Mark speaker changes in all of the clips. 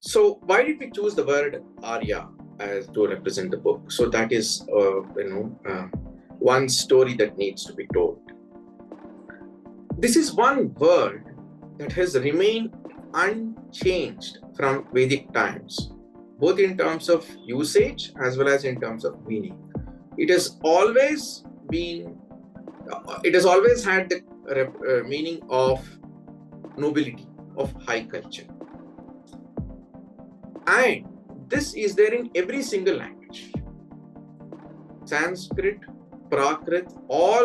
Speaker 1: So why did we choose the word Arya as to represent the book? So that is one story that needs to be told. This is one word that has remained unchanged from Vedic times, both in terms of usage as well as in terms of meaning. It has always had the meaning of nobility, of high culture. And this is there in every single language. Sanskrit, Prakrit, all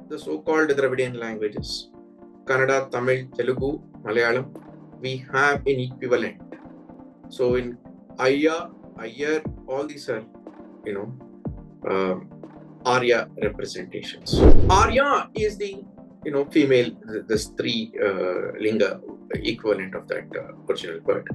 Speaker 1: the so-called Dravidian languages, Kannada, Tamil, Telugu, Malayalam, we have an equivalent. So in Arya, all these are, Arya representations. Arya is the, female, the three linga equivalent of that original word.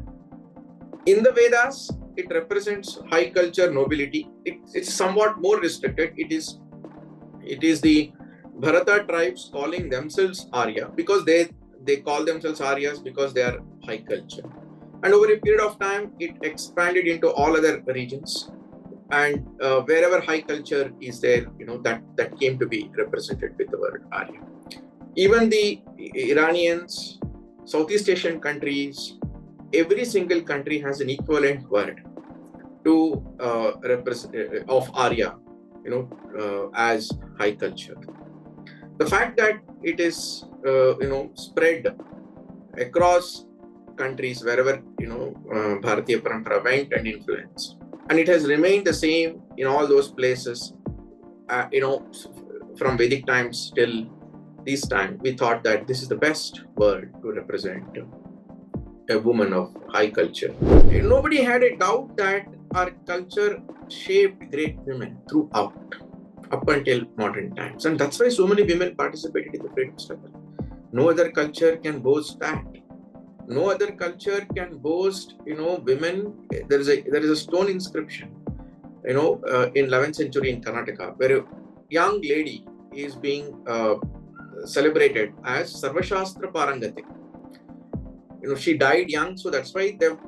Speaker 1: In the Vedas, it represents high culture, nobility. It's somewhat more restricted. It is the Bharata tribes calling themselves Arya because they call themselves Aryas because they are high culture. And over a period of time, it expanded into all other regions. And wherever high culture is there, that came to be represented with the word Arya. Even the Iranians, Southeast Asian countries, every single country has an equivalent word to represent of Arya, as high culture. The fact that it is, spread across countries wherever, Bharatiya Parampara went and influenced, and it has remained the same in all those places, from Vedic times till this time. We thought that this is the best word to represent a woman of high culture. Nobody had a doubt that our culture shaped great women throughout, up until modern times. And that's why so many women participated in the freedom struggle. No other culture can boast that. No other culture can boast, women. There is a stone inscription, in 11th century in Karnataka, where a young lady is being celebrated as Sarvashastra Parangati. She died young, so that's why they've,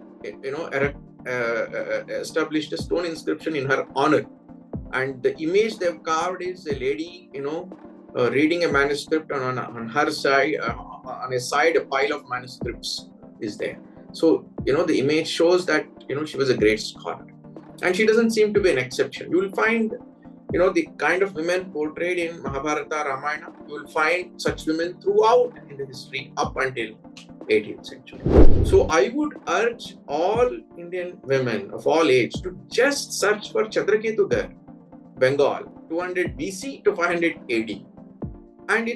Speaker 1: established a stone inscription in her honor. And the image they've carved is a lady, reading a manuscript, and on her side, on a side, a pile of manuscripts is there. So, the image shows that, she was a great scholar. And she doesn't seem to be an exception. You will find, the kind of women portrayed in Mahabharata, Ramayana, you will find such women throughout in the history up until 18th century. So I would urge all Indian women of all age to just search for Chandraketu Gar, Bengal, 200 BC to 500 AD. And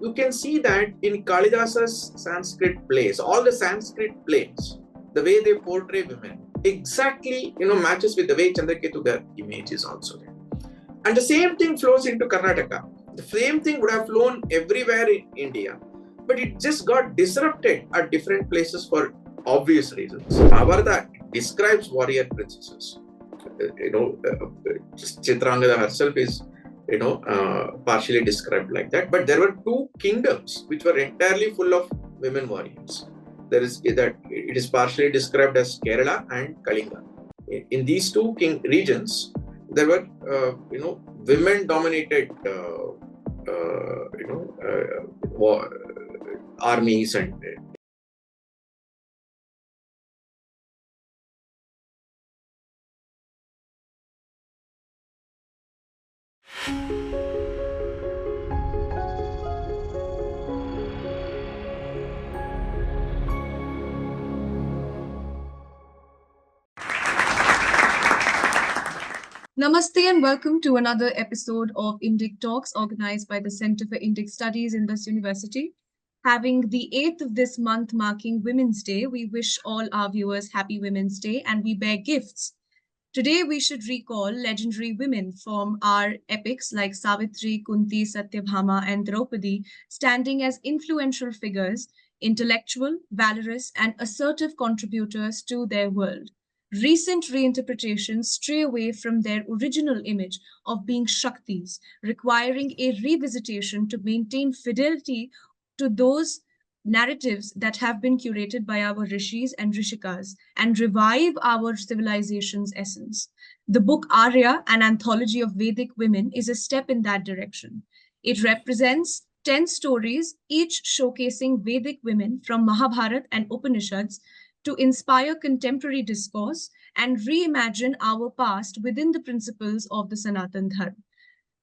Speaker 1: you can see that in Kalidasa's Sanskrit plays, all the Sanskrit plays, the way they portray women exactly, matches with the way Chandraketu Gar image is also there. And the same thing flows into Karnataka. The same thing would have flown everywhere in India, but it just got disrupted at different places for obvious reasons. Mahabharata describes warrior princesses. Chitrangada herself is, partially described like that. But there were two kingdoms which were entirely full of women warriors. It is partially described as Kerala and Kalinga. In these two regions, there were, women-dominated, armies and.
Speaker 2: Namaste and welcome to another episode of Indic Talks organized by the Center for Indic Studies in this university. Having the 8th of this month marking Women's Day, we wish all our viewers happy Women's Day and we bear gifts. Today we should recall legendary women from our epics like Savitri, Kunti, Satyabhama and Draupadi standing as influential figures, intellectual, valorous and assertive contributors to their world. Recent reinterpretations stray away from their original image of being Shaktis, requiring a revisitation to maintain fidelity to those narratives that have been curated by our rishis and rishikas and revive our civilization's essence. The book Arya, an anthology of Vedic women, is a step in that direction. It represents 10 stories, each showcasing Vedic women from Mahabharata and Upanishads to inspire contemporary discourse and reimagine our past within the principles of the Sanatana Dharma.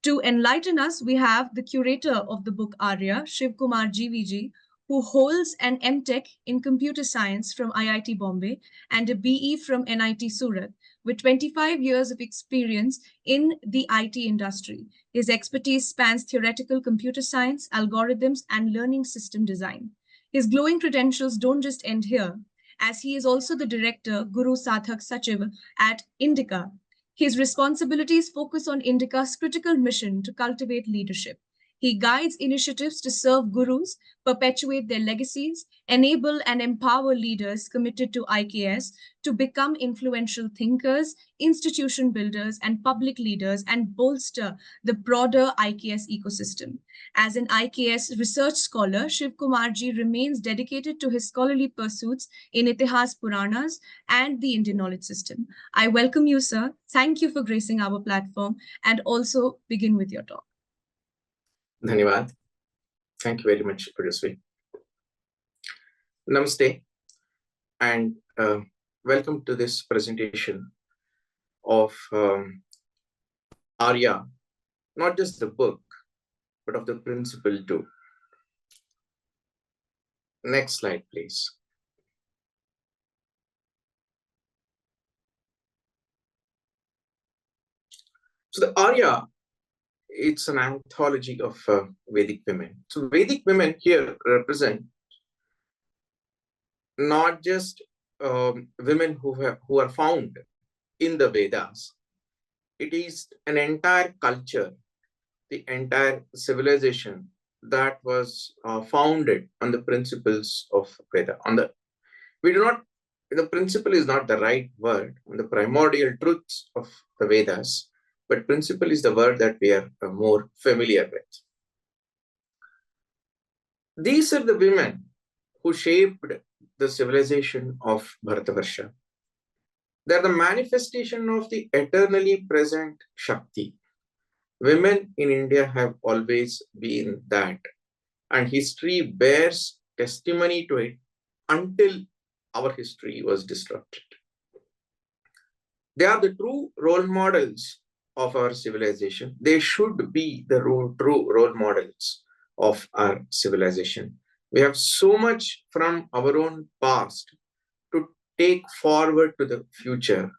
Speaker 2: To enlighten us, we have the curator of the book Arya, Shivakumar GVG, who holds an MTech in computer science from IIT Bombay and a BE from NIT Surat, with 25 years of experience in the IT industry. His expertise spans theoretical computer science, algorithms, and learning system design. His glowing credentials don't just end here, as he is also the director, Guru Sathak Sachiv, at Indica. His responsibilities focus on Indica's critical mission to cultivate leadership. He guides initiatives to serve gurus, perpetuate their legacies, enable and empower leaders committed to IKS to become influential thinkers, institution builders, and public leaders, and bolster the broader IKS ecosystem. As an IKS research scholar, Shiv Kumarji remains dedicated to his scholarly pursuits in Itihas Puranas and the Indian knowledge system. I welcome you, sir. Thank you for gracing our platform, and also begin with your talk.
Speaker 1: Dhanyavad. Thank you very much, Pudasvi. Namaste, and welcome to this presentation of Arya, not just the book, but of the principle too. Next slide, please. So the Arya, it's an anthology of Vedic women. So Vedic women here represent not just women who are found in the Vedas. It is an entire culture, the entire civilization that was founded on the principles of Veda. The principle is not the right word, on the primordial truths of the Vedas, but principle is the word that we are more familiar with. These are the women who shaped the civilization of Bharatavarsha. They are the manifestation of the eternally present Shakti. Women in India have always been that, and history bears testimony to it until our history was disrupted. They are the true role models of our civilization. They should be the true role models of our civilization. We have so much from our own past to take forward to the future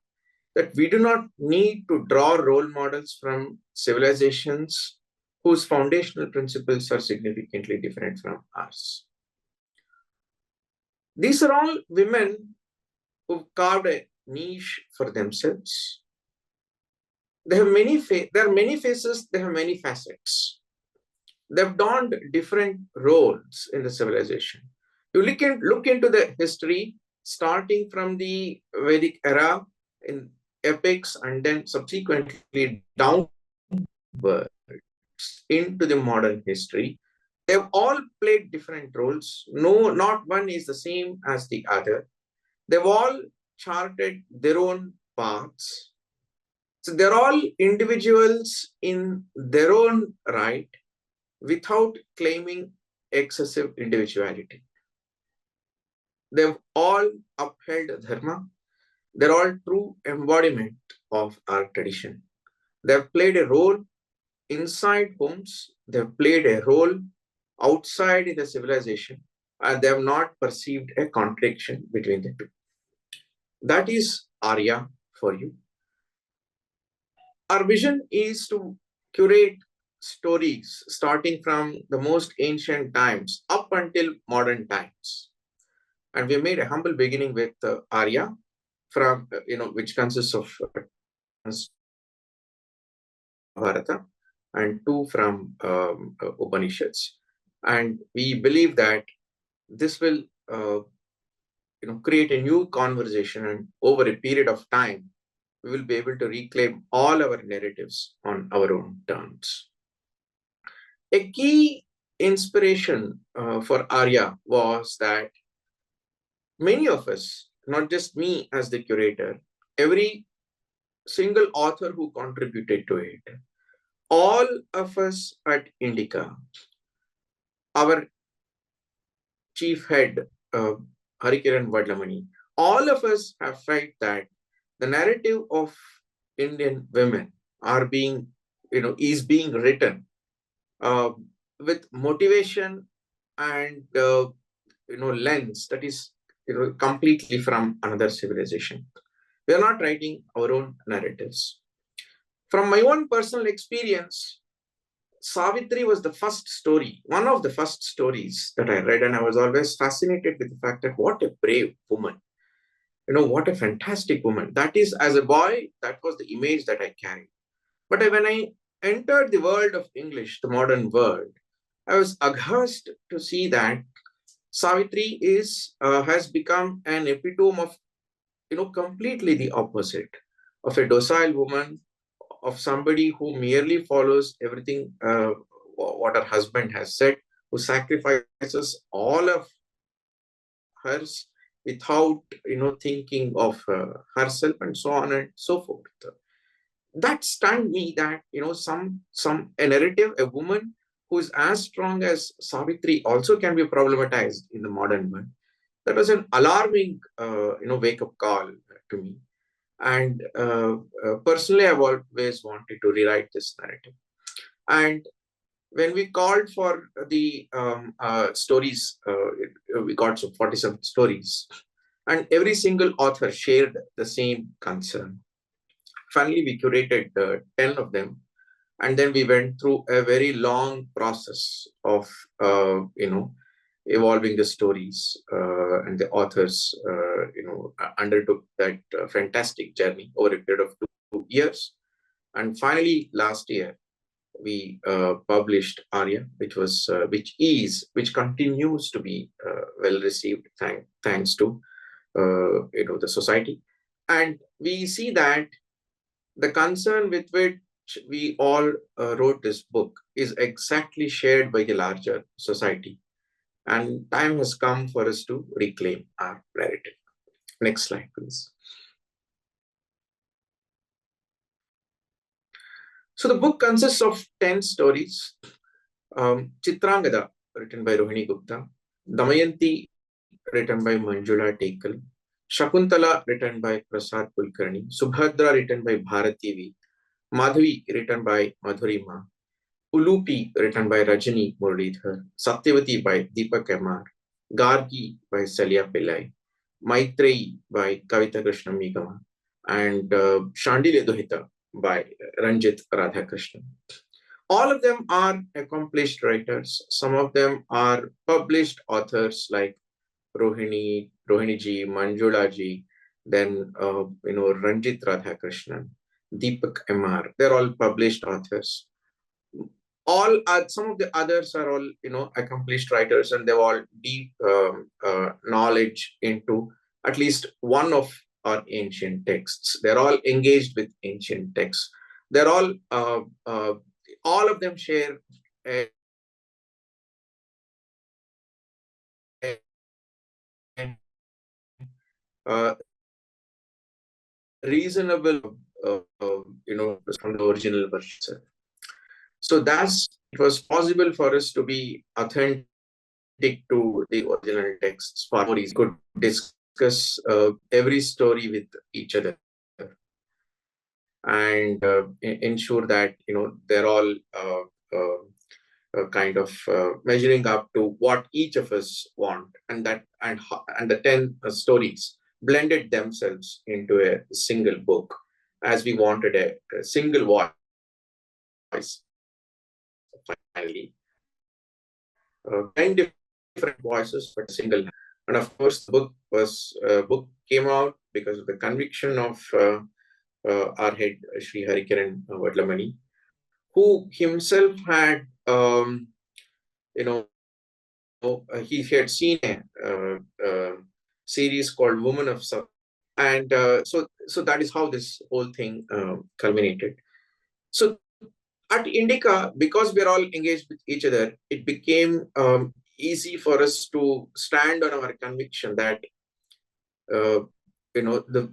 Speaker 1: that we do not need to draw role models from civilizations whose foundational principles are significantly different from ours. These are all women who carved a niche for themselves. They have there are many faces, they have many facets. They've donned different roles in the civilization. You look into the history, starting from the Vedic era in epics and then subsequently downwards into the modern history. They've all played different roles. No, not one is the same as the other. They've all charted their own paths. So they're all individuals in their own right without claiming excessive individuality. They've all upheld dharma. They're all true embodiment of our tradition. They've played a role inside homes. They've played a role outside in the civilization, and they have not perceived a contradiction between the two. That is Arya for you. Our vision is to curate stories starting from the most ancient times up until modern times. And we made a humble beginning with Arya, from which consists of Bharata and 2 from Upanishads. And we believe that this will create a new conversation, and over a period of time, we will be able to reclaim all our narratives on our own terms. A key inspiration for Arya was that many of us, not just me as the curator, every single author who contributed to it, all of us at Indica, our chief head, Harikiran Vadlamani, all of us have felt that the narrative of Indian women are being, is being written uh, with motivation and lens that is completely from another civilization. We are not writing our own narratives. From my own personal experience, Savitri was the first story, one of the first stories that I read, and I was always fascinated with the fact that what a brave woman. What a fantastic woman. That is, as a boy, that was the image that I carried. But when I entered the world of English, the modern world, I was aghast to see that Savitri has become an epitome of, completely the opposite of a docile woman, of somebody who merely follows everything what her husband has said, who sacrifices all of hers without thinking of herself, and so on and so forth. That stunned me that some a narrative, a woman who is as strong as Savitri also can be problematized in the modern world. That was an alarming wake up call to me. And personally, I've always wanted to rewrite this narrative. And when we called for the stories, we got some 47 stories, and every single author shared the same concern. Finally, we curated 10 of them, and then we went through a very long process of, evolving the stories, and the authors, undertook that fantastic journey over a period of 2 years. And finally, last year, we published Arya, which continues to be well received, thanks to the society. And we see that the concern with which we all wrote this book is exactly shared by the larger society. And time has come for us to reclaim our narrative. Next slide, please. So the book consists of 10 stories. Chitrangada, written by Rohini Gupta. Damayanti, written by Manjula Tekal. Shakuntala, written by Prasad Kulkarni. Subhadra, written by Bharati V. Madhavi, written by Madhurima. Ulupi, written by Rajani Muralidhar. Satyavati by Deepak Emar. Gargi by Celia Pillai. Maitreyi by Kavita Krishna Megama. And Shandilya Duhita by Ranjit Radhakrishnan. All of them are accomplished writers. Some of them are published authors like Rohini ji, Manjula ji, then Ranjit Radhakrishnan, Deepak Emar. They're all published authors. Some of the others are all accomplished writers, and they've all deep knowledge into at least one of our ancient texts. They're all engaged with ancient texts. They're all of them share a reasonable, from the original version. So it was possible for us to be authentic to the original texts. For more easy, could discuss every story with each other and ensure that they're all kind of measuring up to what each of us want, and the 10 stories blended themselves into a single book, as we wanted a single voice. Finally, 10 different voices, but a single. And of course, the book came out because of the conviction of our head, Sri Harikiran Vadlamani, who himself had, he had seen a series called Woman of South, and so that is how this whole thing culminated. So At Indica, because we're all engaged with each other, it became easy for us to stand on our conviction that the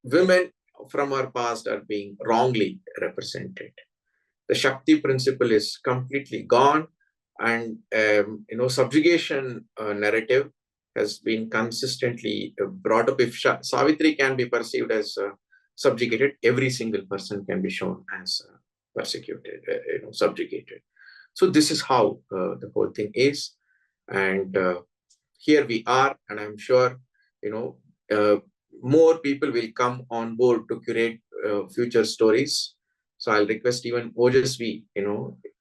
Speaker 1: women from our past are being wrongly represented. The Shakti principle is completely gone, and subjugation narrative has been consistently brought up. If Savitri can be perceived as subjugated, every single person can be shown as persecuted, subjugated. So this is how the whole thing is, and here we are, and I'm sure more people will come on board to curate future stories. So I'll request even Ojasvi,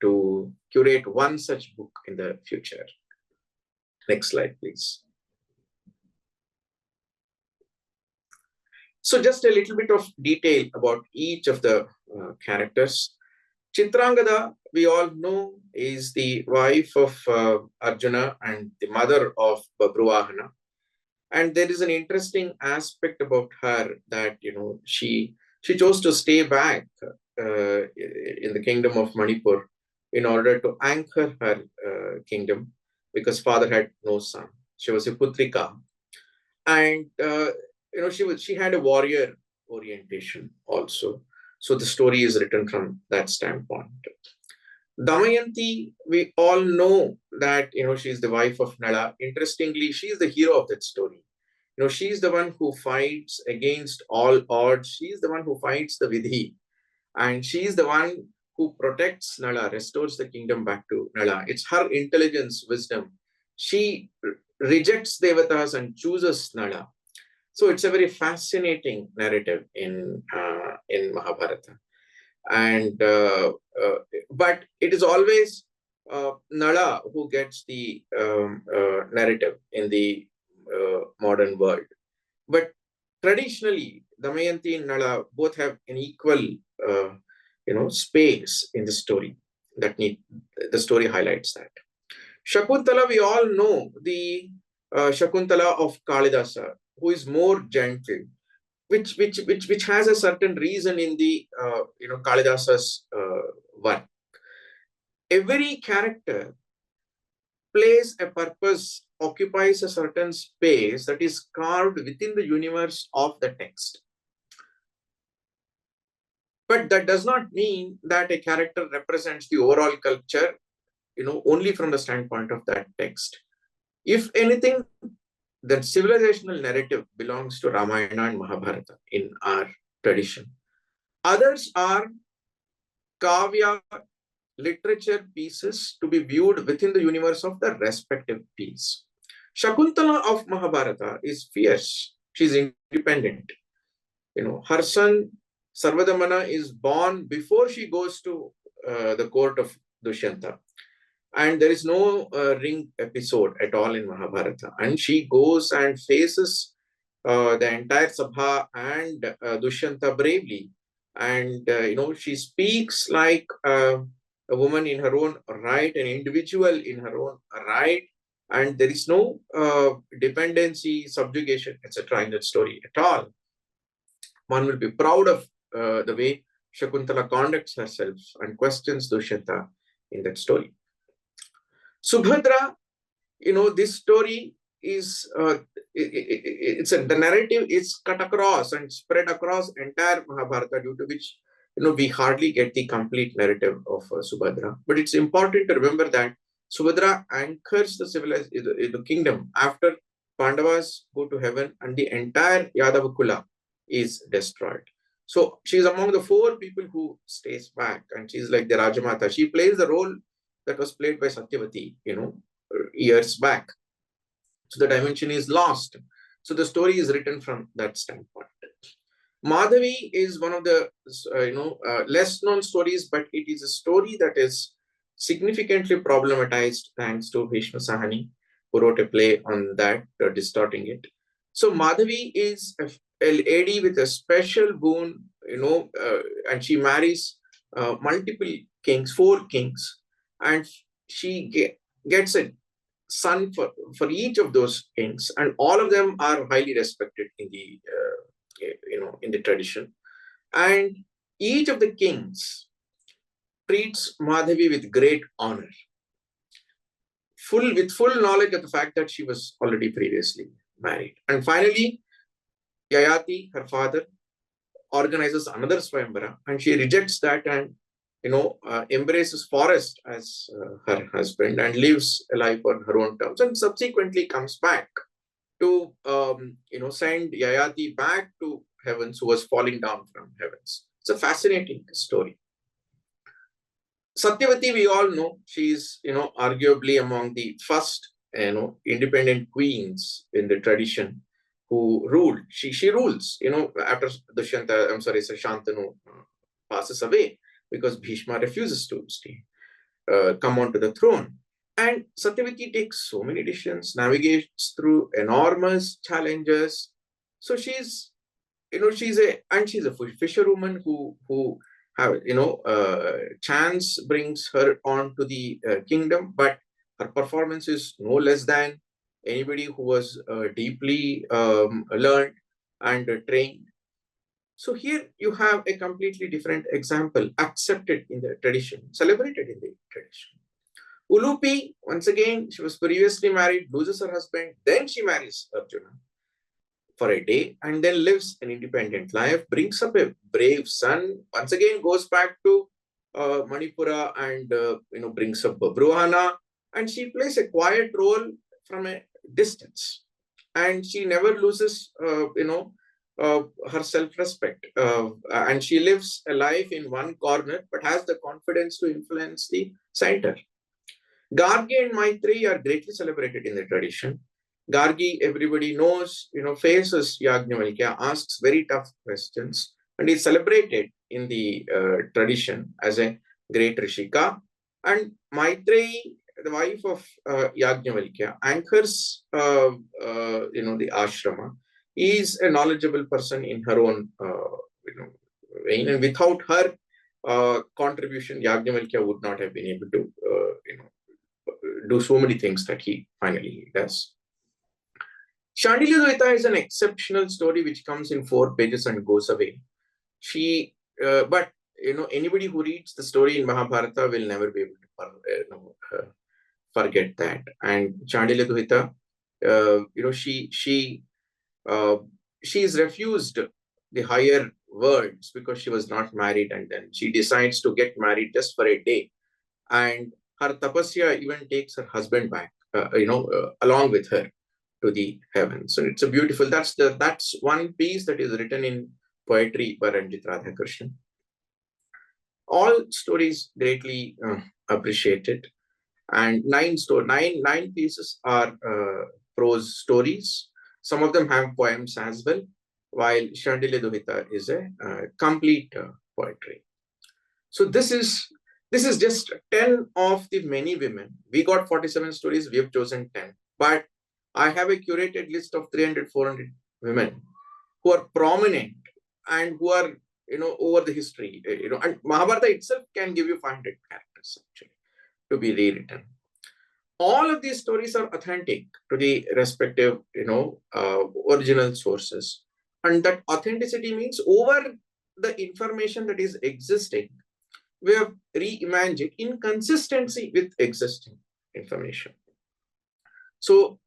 Speaker 1: to curate one such book in the future. Next slide, please. So just a little bit of detail about each of the characters. Chitrangada, we all know, is the wife of Arjuna and the mother of Babruvahana. And there is an interesting aspect about her that she chose to stay back in the kingdom of Manipur in order to anchor her kingdom, because father had no son. She was a putrika, and she had a warrior orientation also. So the story is written from that standpoint. Damayanti, we all know that she's the wife of Nala. Interestingly, she's the hero of that story. She's the one who fights against all odds. She's the one who fights the Vidhi, and she's the one who protects Nala, restores the kingdom back to Nala. It's her intelligence, wisdom. She rejects Devatas and chooses Nala. So it's a very fascinating narrative in Mahabharata. And but it is always Nala who gets the narrative in the modern world. But traditionally, Damayanti and Nala both have an equal space in the story. The story highlights that. Shakuntala, we all know the Shakuntala of Kalidasa, who is more gentle, which has a certain reason in the Kalidasa's work. Every character plays a purpose, occupies a certain space that is carved within the universe of the text. But that does not mean that a character represents the overall culture, only from the standpoint of that text. If anything, that civilizational narrative belongs to Ramayana and Mahabharata in our tradition. Others are kavya, literature pieces to be viewed within the universe of the respective piece. Shakuntala of Mahabharata is fierce. She's independent. Her son Sarvadamana is born before she goes to the court of Dushyanta. And there is no ring episode at all in Mahabharata. And she goes and faces the entire Sabha and Dushyanta bravely. And, she speaks like a woman in her own right, an individual in her own right. And there is no dependency, subjugation, etc. in that story at all. One will be proud of the way Shakuntala conducts herself and questions Dushyanta in that story. Subhadra, this story is, the narrative is cut across and spread across entire Mahabharata, due to which, we hardly get the complete narrative of Subhadra. But it's important to remember that Subhadra anchors the kingdom after Pandavas go to heaven and the entire Yadavakula is destroyed. So she's among the 4 people who stays back, and she's like the Rajamata. She plays the role that was played by Satyavati, years back. So the dimension is lost. So the story is written from that standpoint. Madhavi is one of the less known stories, but it is a story that is significantly problematized thanks to Bhishma Sahani, who wrote a play on that, distorting it. So Madhavi is a lady with a special boon, and she marries multiple kings, 4 kings, and she gets a son for each of those kings, and all of them are highly respected in the in the tradition. And each of the kings treats Madhavi with great honor, with full knowledge of the fact that she was already previously married. And finally, Yayati, her father, organizes another Swayambara, and she rejects that and embraces Forest as her husband and lives a life on her own terms, and subsequently comes back to send Yayati back to heavens, who was falling down from heavens. It's a fascinating story. Satyavati, we all know, she's arguably among the first independent queens in the tradition who ruled. She rules after Shantanu passes away because Bhishma refuses to stay, come onto the throne. And Satyavati takes so many decisions, navigates through enormous challenges. So she's a fisherwoman who have chance brings her on to the kingdom, but her performance is no less than anybody who was deeply learned and trained. So here you have a completely different example, accepted in the tradition, celebrated in the tradition. Ulupi, once again, she was previously married, loses her husband, then she marries Arjuna for a day, and then lives an independent life, brings up a brave son, once again goes back to Manipura and brings up Babruhana, and she plays a quiet role from a distance, and she never loses her self-respect, and she lives a life in one corner but has the confidence to influence the center. Gargi and Maitreyi are greatly celebrated in the tradition. Gargi, everybody knows, faces Yajnavalkya, asks very tough questions, and is celebrated in the tradition as a great Rishika. And Maitreyi, the wife of Yajnavalkya, anchors, the ashrama, is a knowledgeable person in her own, vein, and without her contribution, Yajnavalkya would not have been able to, do so many things that he finally does. Shandilya is an exceptional story which comes in 4 pages and goes away. But anybody who reads the story in Mahabharata will never be able to forget that. And Shandilya she is refused the higher worlds because she was not married, and then she decides to get married just for a day. And her tapasya even takes her husband back, along with her to the heavens. So it's a beautiful, that's one piece that is written in poetry by Ranjit Radhakrishnan. All stories greatly appreciated. And 9 pieces are prose stories. Some of them have poems as well, while Shandilya Duhita is a complete poetry. So this is just 10 of the many women. We got 47 stories, we have chosen 10. But I have a curated list of 300, 400 women who are prominent and who are, over the history. And Mahabharata itself can give you 500 characters actually to be rewritten. All of these stories are authentic to the respective, original sources. And that authenticity means over the information that is existing, we have reimagined in consistency with existing information. So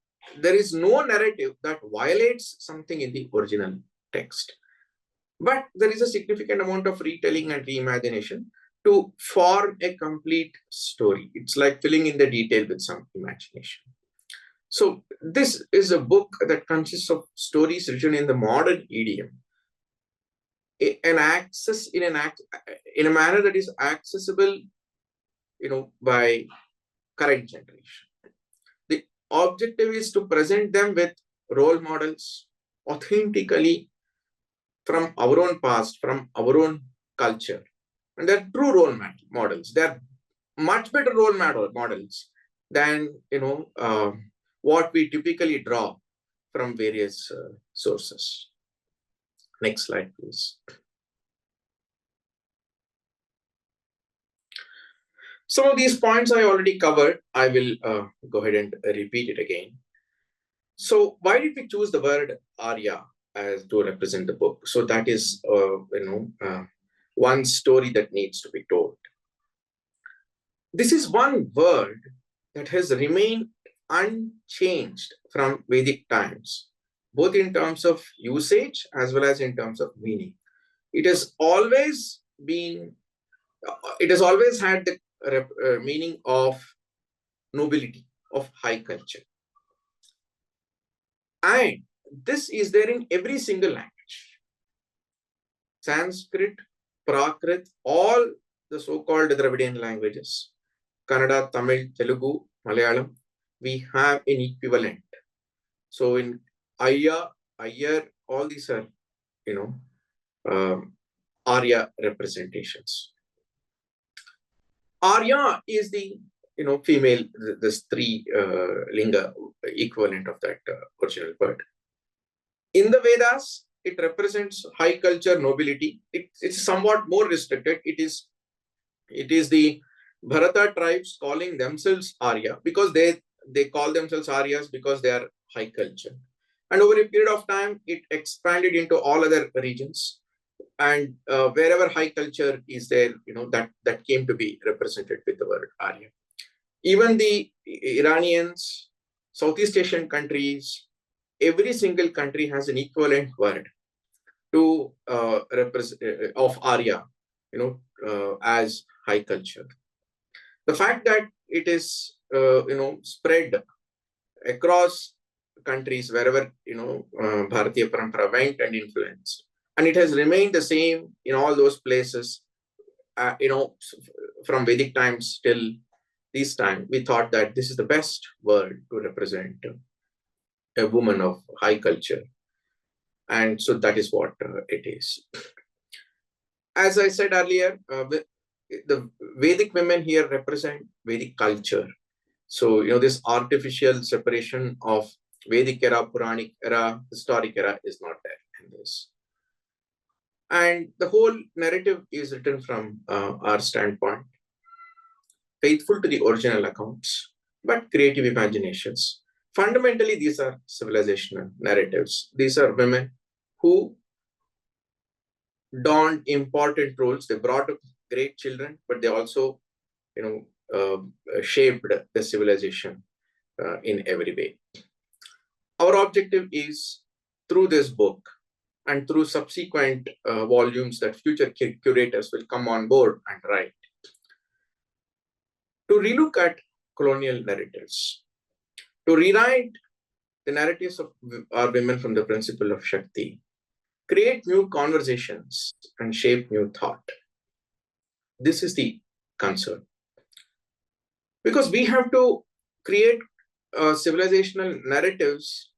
Speaker 1: there is no narrative that violates something in the original text. But there is a significant amount of retelling and reimagination to form a complete story. It's like filling in the detail with some imagination. So this is a book that consists of stories written in the modern idiom, in a manner that is accessible, by current generation. The objective is to present them with role models authentically from our own past, from our own culture. And they're true role models. They're much better role models than what we typically draw from various sources. Next slide, please. Some of these points I already covered. I will go ahead and repeat it again. So why did we choose the word Arya as to represent the book? So that is, one story that needs to be told. This is one word that has remained unchanged from Vedic times, both in terms of usage as well as in terms of meaning. It has always been, it has always had the meaning of nobility, of high culture. And this is there in every single language. Sanskrit, Prakrit, all the so-called Dravidian languages, Kannada, Tamil, Telugu, Malayalam, we have an equivalent. So in Arya, Ayyar, all these are, Arya representations. Arya is the, female, this three linga equivalent of that original word. In the Vedas, it represents high culture, nobility. It's somewhat more restricted. It is the Bharata tribes calling themselves Arya because they call themselves Aryas because they are high culture. And over a period of time, it expanded into all other regions. And wherever high culture is there, that came to be represented with the word Arya. Even the Iranians, Southeast Asian countries, every single country has an equivalent word to of Arya, as high culture. The fact that it is, spread across countries wherever, Bharatiya Parampara went and influenced, and it has remained the same in all those places, from Vedic times till this time, we thought that this is the best word to represent a woman of high culture. And so that is what it is. As I said earlier, the Vedic women here represent Vedic culture. So, this artificial separation of Vedic era, Puranic era, historic era is not there in this. And the whole narrative is written from our standpoint, faithful to the original accounts, but creative imaginations. Fundamentally, these are civilizational narratives. These are women who donned important roles. They brought up great children, but they also, shaped the civilization in every way. Our objective is, through this book and through subsequent volumes that future curators will come on board and write, to relook at colonial narratives, to rewrite the narratives of our women from the principle of Shakti, create new conversations and shape new thought. This is the concern. Because we have to create civilizational narratives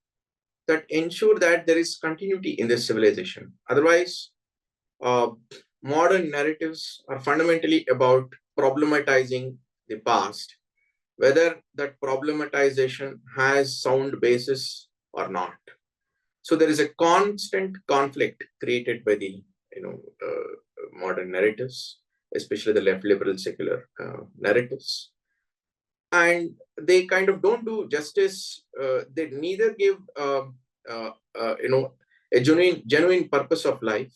Speaker 1: that ensure that there is continuity in this civilization. Otherwise, modern narratives are fundamentally about problematizing the past, whether that problematization has sound basis or not. So there is a constant conflict created by the modern narratives, especially the left liberal secular narratives. And they kind of don't do justice. They neither give a genuine purpose of life.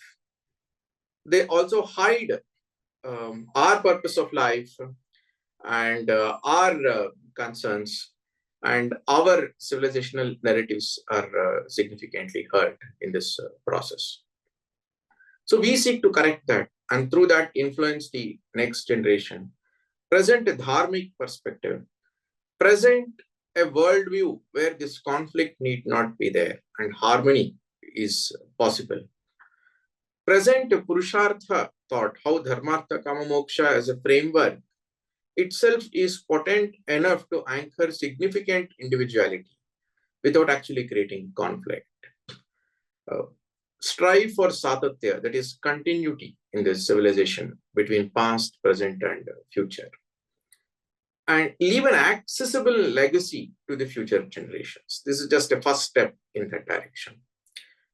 Speaker 1: They also hide our purpose of life and our concerns, and our civilizational narratives are significantly hurt in this process. So we seek to correct that, and through that influence the next generation, present a dharmic perspective, present a worldview where this conflict need not be there and harmony is possible. Present a Purushartha thought, how Dharmartha Kama Moksha as a framework itself is potent enough to anchor significant individuality without actually creating conflict. Strive for satatya, that is continuity in this civilization between past, present, and future. And leave an accessible legacy to the future generations. This is just a first step in that direction.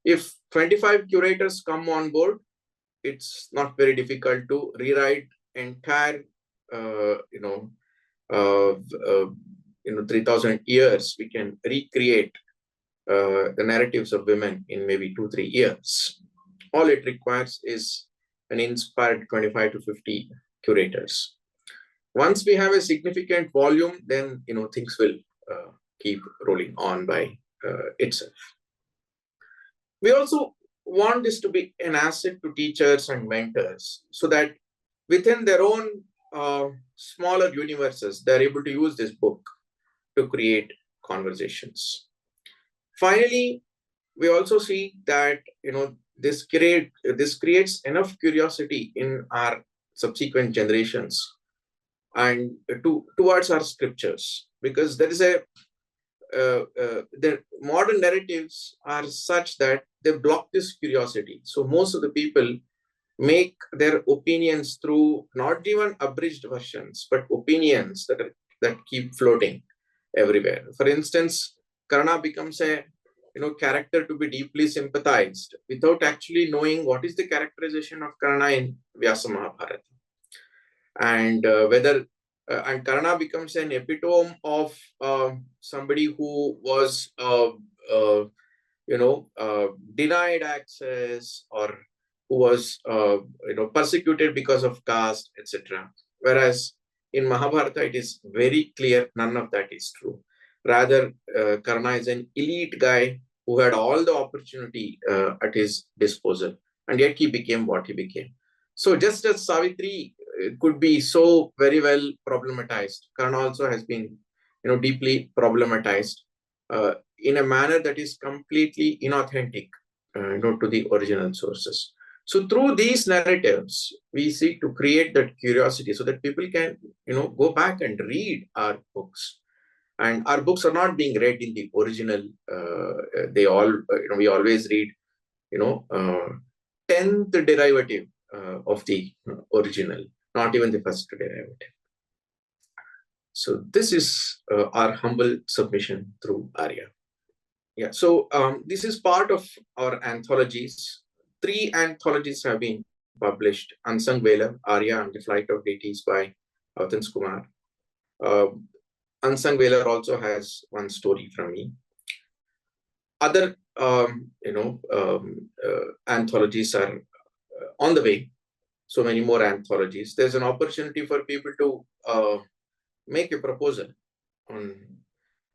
Speaker 1: If 25 curators come on board, it's not very difficult to rewrite entire 3,000 years. We can recreate the narratives of women in maybe 2-3 years. All it requires is an inspired 25 to 50 curators. Once we have a significant volume, then things will keep rolling on by itself. We also want this to be an asset to teachers and mentors, so that within their own smaller universes, they're able to use this book to create conversations. Finally, we also see that this creates enough curiosity in our subsequent generations and towards our scriptures, because there is the modern narratives are such that they block this curiosity. So most of the people make their opinions through not even abridged versions, but opinions that keep floating everywhere. For instance, Karna becomes a character to be deeply sympathized without actually knowing what is the characterization of Karna in Vyasa Mahabharata, and whether and Karna becomes an epitome of somebody who was denied access, or who was persecuted because of caste, etc. Whereas in Mahabharata, it is very clear none of that is true. Rather, Karna is an elite guy who had all the opportunity at his disposal, and yet he became what he became. So just as Savitri could be so very well problematized, Karna also has been deeply problematized in a manner that is completely inauthentic to the original sources. So through these narratives, we seek to create that curiosity so that people can go back and read our books. And our books are not being read in the original. They all we always read 10th derivative of the original, not even the first derivative. So this is our humble submission through Arya. Yeah, so this is part of our anthologies. 3 anthologies have been published: Unsung Valor, Arya, and The Flight of Deities by Shivakumar. Unsung Valor also has one story from me. Other anthologies are on the way. So many more anthologies. There's an opportunity for people to make a proposal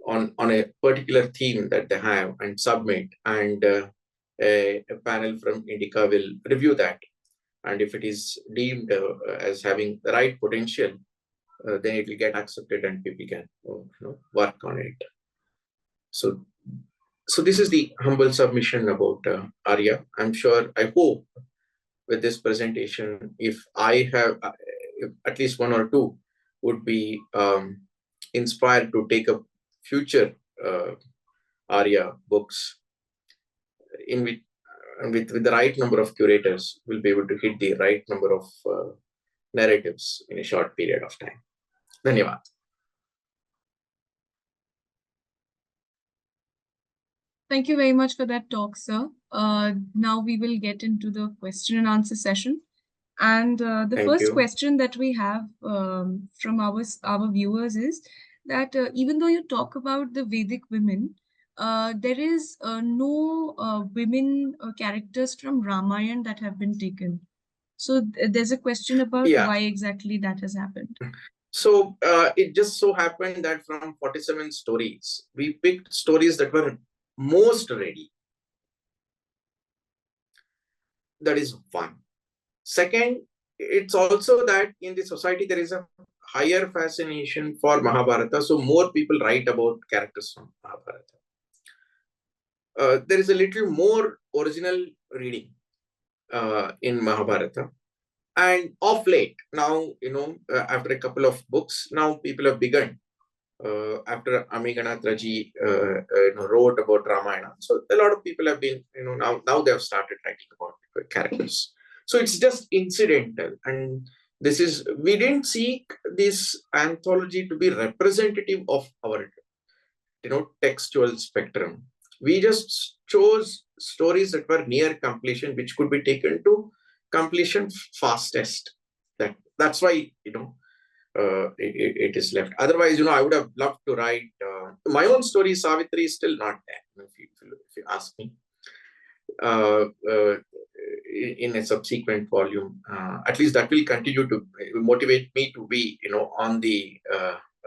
Speaker 1: on a particular theme that they have and submit, and a panel from Indica will review that. And if it is deemed as having the right potential, then it will get accepted and people can work on it. So this is the humble submission about Arya. I'm sure, I hope, with this presentation, if I have if at least 1 or 2 would be inspired to take up future Arya books, in which with the right number of curators, we'll be able to hit the right number of narratives in a short period of time. Dhanyavad.
Speaker 2: Thank you very much for that talk, sir. Now we will get into the question and answer session. And the first question that we have from our viewers is that even though you talk about the Vedic women, there is no women characters from Ramayana that have been taken. So there's a question about why exactly that has happened.
Speaker 1: So it just so happened that from 47 stories, we picked stories that were most ready. That is one. Second, it's also that in the society there is a higher fascination for Mahabharata, so more people write about characters from Mahabharata. There is a little more original reading in Mahabharata. And of late, now, after a couple of books, now people have begun, after Amiganath Raji wrote about Ramayana. So a lot of people have been, now they have started writing about characters. So it's just incidental. And we didn't seek this anthology to be representative of our, textual spectrum. We just chose stories that were near completion, which could be taken to completion fastest. That's why, it is left. Otherwise, I would have loved to write my own story. Savitri is still not there, if you ask me. in a subsequent volume. At least that will continue to motivate me to be, on the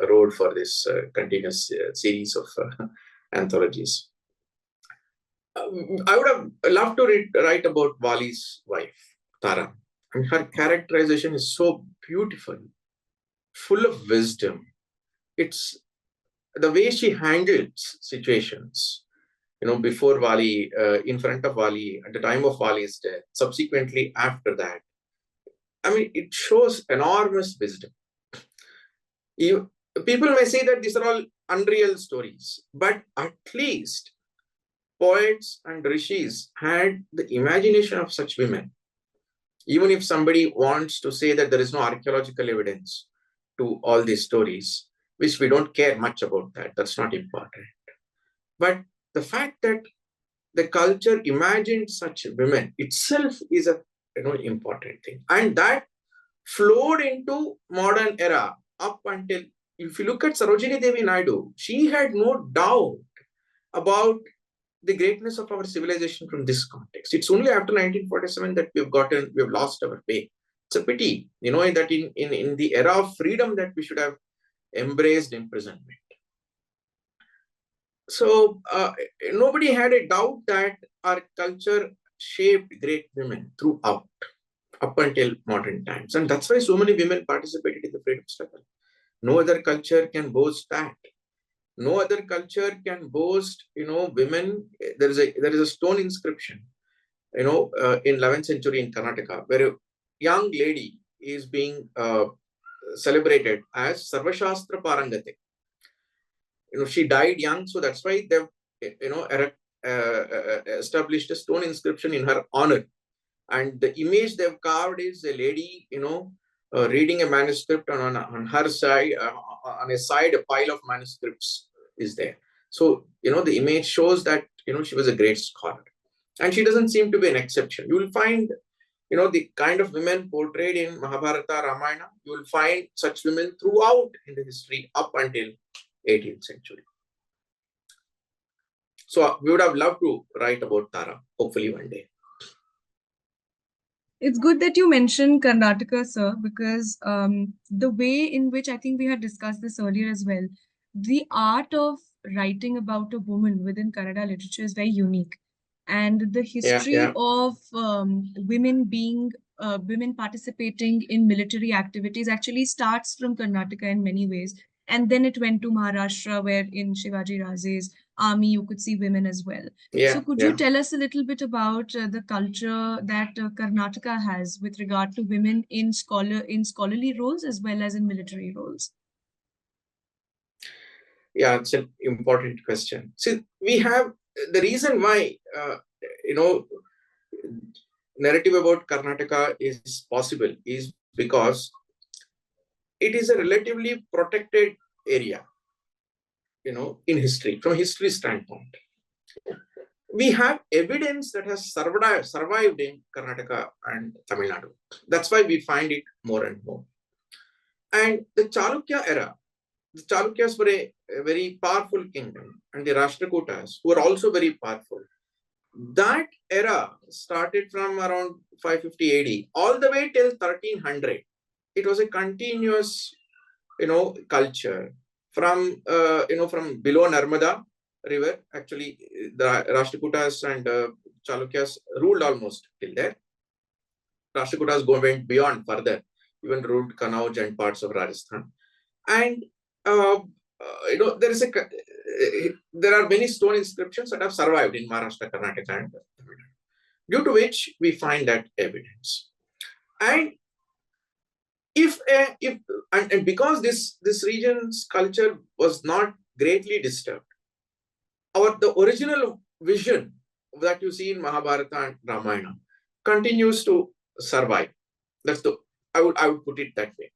Speaker 1: road for this continuous series of anthologies. I would have loved to write about Wali's wife, Tara. I mean, her characterization is so beautiful, full of wisdom. It's the way she handles situations, before Wali, in front of Wali, at the time of Wali's death, subsequently after that. I mean, it shows enormous wisdom. People may say that these are all unreal stories, but at least poets and rishis had the imagination of such women. Even if somebody wants to say that there is no archaeological evidence to all these stories, which we don't care much about that's not important. But the fact that the culture imagined such women itself is a important thing. And that flowed into modern era up until, if you look at Sarojini Devi Naidu, she had no doubt about the greatness of our civilization from this context. It's only after 1947 that we've lost our way. It's a pity, that in the era of freedom that we should have embraced imprisonment. So nobody had a doubt that our culture shaped great women throughout, up until modern times. And that's why so many women participated in the freedom struggle. No other culture can boast that. No other culture can boast, women. There is a stone inscription, in 11th century in Karnataka, where a young lady is being celebrated as Sarvashastra Parangate. She died young, so that's why they've, established a stone inscription in her honor. And the image they've carved is a lady, reading a manuscript, on her side, on a side, a pile of manuscripts is there. So, the image shows that, she was a great scholar. And she doesn't seem to be an exception. You will find, the kind of women portrayed in Mahabharata, Ramayana, you will find such women throughout in the history up until 18th century. So we would have loved to write about Tara, hopefully one day.
Speaker 2: It's good that you mentioned Karnataka, sir, because the way in which I think we had discussed this earlier as well, the art of writing about a woman within Kannada literature is very unique. And the history of women participating in military activities actually starts from Karnataka in many ways. And then it went to Maharashtra, where in Shivaji Raje's army, you could see women as well. So could you tell us a little bit about the culture that Karnataka has with regard to women in scholarly roles as well as in military roles?
Speaker 1: Yeah, it's an important question. See, we have the reason why, narrative about Karnataka is possible is because it is a relatively protected area, in history, from a history standpoint. We have evidence that has survived in Karnataka and Tamil Nadu. That's why we find it more and more. And the Chalukya era, the Chalukyas were a very powerful kingdom, and the Rashtrakutas were also very powerful. That era started from around 550 AD all the way till 1300. It was a continuous, culture from, from below Narmada river. Actually, the Rashtrakutas and Chalukyas ruled almost till there. Rashtrakutas went beyond further, even ruled Kannauj and parts of Rajasthan. And there are many stone inscriptions that have survived in Maharashtra, Karnataka, and Tamil Nadu, due to which we find that evidence. And and because this region's culture was not greatly disturbed, the original vision that you see in Mahabharata and Ramayana continues to survive. I would put it that way.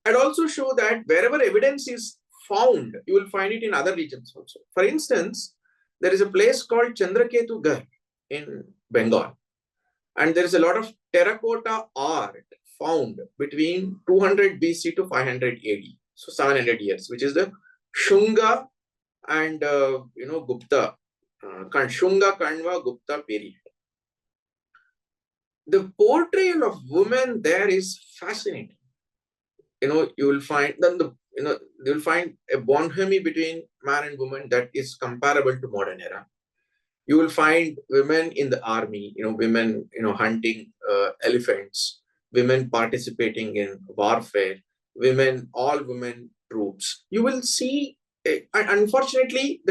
Speaker 1: I'd also show that wherever evidence is found, you will find it in other regions also. For instance, there is a place called Chandraketu Gar in Bengal, and there is a lot of terracotta art found between 200 BC to 500 AD, so 700 years, which is the Shunga and Gupta, Shunga Kanva Gupta period. the portrayal of women there is fascinating. You will find you will find a bonhomie between man and woman that is comparable to modern era. You will find women in the army, women, hunting elephants, women participating in warfare, all women troops. You will see, unfortunately,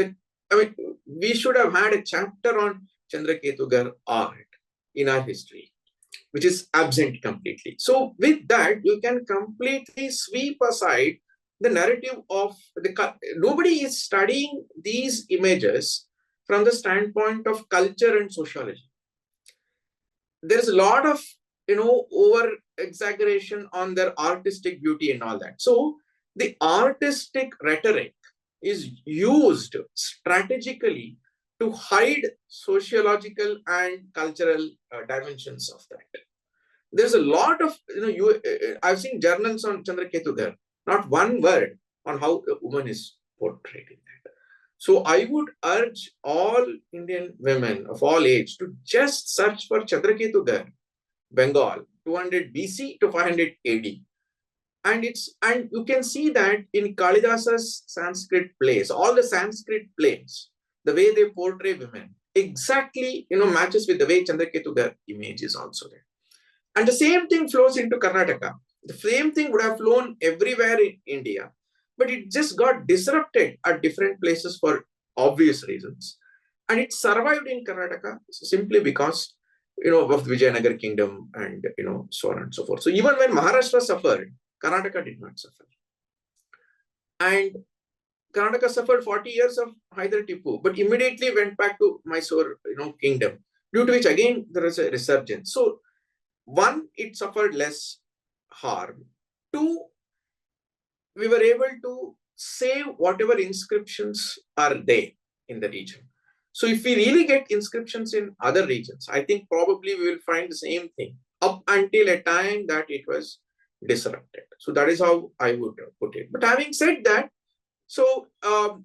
Speaker 1: we should have had a chapter on Chandraketugar art in our history, which is absent completely. So with that, you can completely sweep aside the narrative of nobody is studying these images from the standpoint of culture and sociology. There's a lot of over exaggeration on their artistic beauty and all that. So the artistic rhetoric is used strategically to hide sociological and cultural dimensions of that. There's a lot of I've seen journals on Chandraketugar, not one word on how a woman is portrayed in that. So I would urge all Indian women of all age to just search for Chandraketugar, Bengal, 200 BC to 500 AD. And you can see that in Kalidasa's Sanskrit plays, all the Sanskrit plays, the way they portray women exactly matches with the way Chandraketugar image is also there. And the same thing flows into Karnataka. The same thing would have flown everywhere in India, but it just got disrupted at different places for obvious reasons. And it survived in Karnataka simply because, of the Vijayanagar kingdom and, so on and so forth. So even when Maharashtra suffered, Karnataka did not suffer. And Karnataka suffered 40 years of Hyder Tipu, but immediately went back to Mysore, kingdom, due to which again there was a resurgence. So one, it suffered less harm. Two, we were able to save whatever inscriptions are there in the region. So if we really get inscriptions in other regions, I think probably we will find the same thing up until a time that it was disrupted. So that is how I would put it. But having said that, so in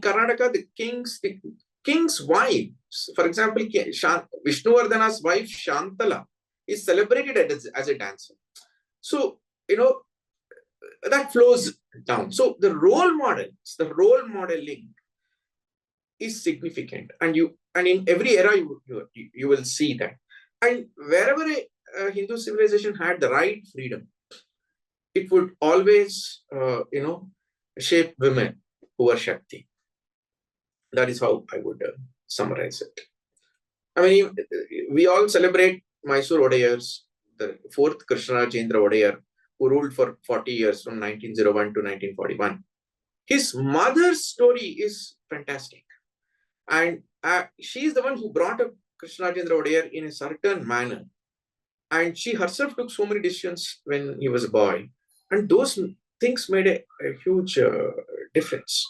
Speaker 1: Karnataka, the king's wife, for example, Vishnuvardhana's wife Shantala is celebrated as a dancer. So, that flows down. So the role modeling is significant. And in every era, you will see that. And wherever a Hindu civilization had the right freedom, it would always, shape women who are Shakti. That is how I would summarize it. I mean, we all celebrate Mysore Odayars, the fourth Krishnarajendra Odayar, who ruled for 40 years from 1901 to 1941. His mother's story is fantastic. And she is the one who brought up Krishnarajendra Odayar in a certain manner. And she herself took so many decisions when he was a boy. And those things made a huge difference.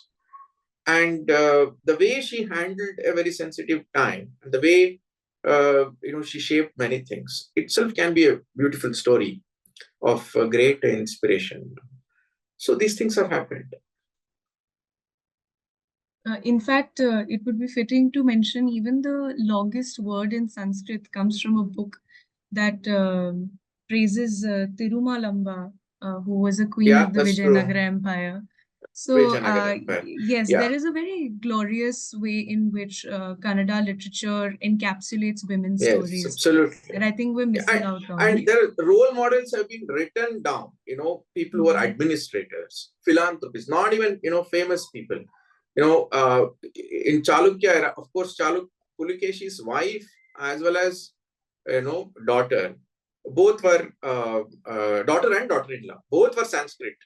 Speaker 1: And the way she handled a very sensitive time, and the way she shaped many things itself can be a beautiful story of great inspiration. So these things have happened.
Speaker 2: In fact, it would be fitting to mention even the longest word in Sanskrit comes from a book that praises Tirumalamba, who was a queen of the Vijayanagara Empire. So, yes, there is a very glorious way in which Kannada literature encapsulates women's stories.
Speaker 1: Absolutely.
Speaker 2: And I think we're missing out on.
Speaker 1: And their role models have been written down, people who are administrators, philanthropists, not even, famous people. In Chalukya era, of course, Pulikeshi's wife as well as, daughter, both were, daughter and daughter-in-law, both were Sanskrit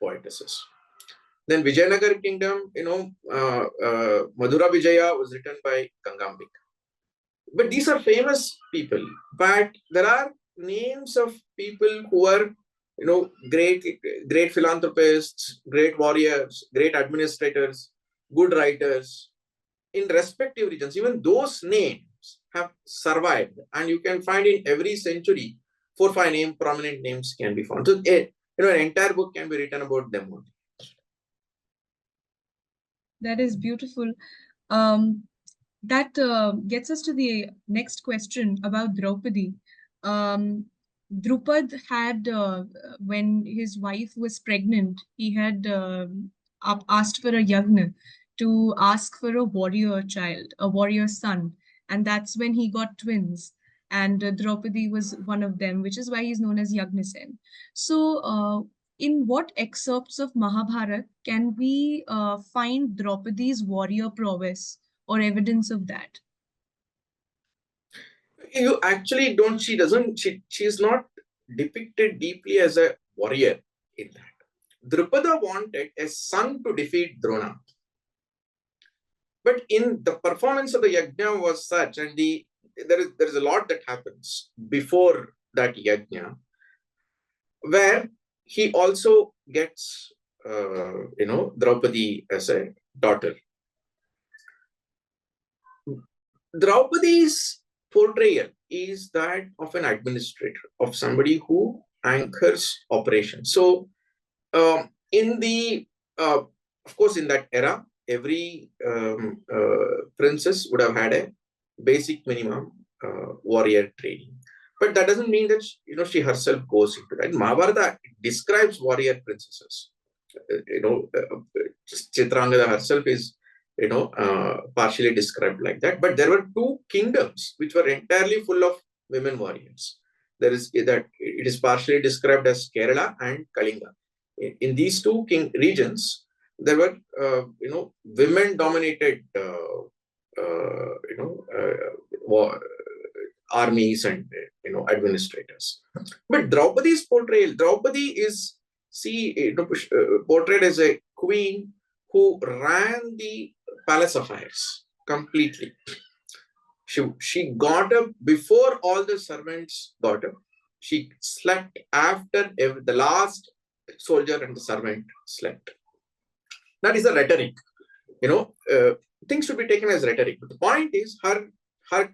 Speaker 1: poetesses. Then Vijayanagar kingdom, Madhura Vijaya was written by Gangambik. But these are famous people. But there are names of people who are, great philanthropists, great warriors, great administrators, good writers in respective regions. Even those names have survived, and you can find in every century 4 or 5 prominent names can be found. So, an entire book can be written about them only.
Speaker 2: That is beautiful. That gets us to the next question about Draupadi. Um, Drupad had, when his wife was pregnant, he had asked for a yagna to ask for a warrior child, a warrior son. And that's when he got twins. And Draupadi was one of them, which is why he's known as Yagnasen. So, in what excerpts of Mahabharata can we find Draupadi's warrior prowess or evidence of that?
Speaker 1: You actually don't, she is not depicted deeply as a warrior in that. Drupada wanted a son to defeat Drona. But in the performance of the yajna was such, and there is a lot that happens before that yajna, where he also gets, Draupadi as a daughter. Draupadi's portrayal is that of an administrator, of somebody who anchors operations. So, of course, in that era, every princess would have had a basic minimum warrior training. But that doesn't mean that she herself goes into that. Mahabharata describes warrior princesses. Chitrangada herself is partially described like that. But there were two kingdoms which were entirely full of women warriors. There is that it is partially described as Kerala and Kalinga. In these two regions, there were women-dominated armies and administrators. But Draupadi's portrayal, Draupadi is portrayed as a queen who ran the palace affairs completely. She got up before all the servants got up. She slept after the last soldier and the servant slept. That is the rhetoric. Things should be taken as rhetoric. But the point is, her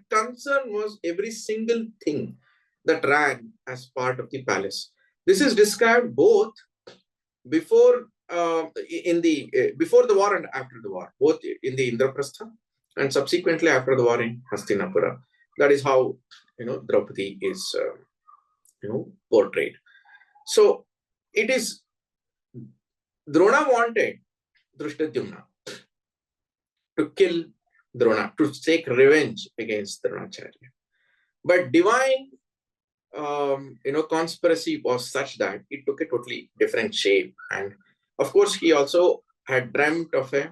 Speaker 1: concern was every single thing that ran as part of the palace. This is described both before before the war and after the war, both in the Indraprastha and subsequently after the war in Hastinapura. That is how Draupadi is portrayed. So it is Drona wanted Drishtadyumna to kill Drona, to take revenge against Dronacharya. But divine conspiracy was such that it took a totally different shape. And of course, he also had dreamt of a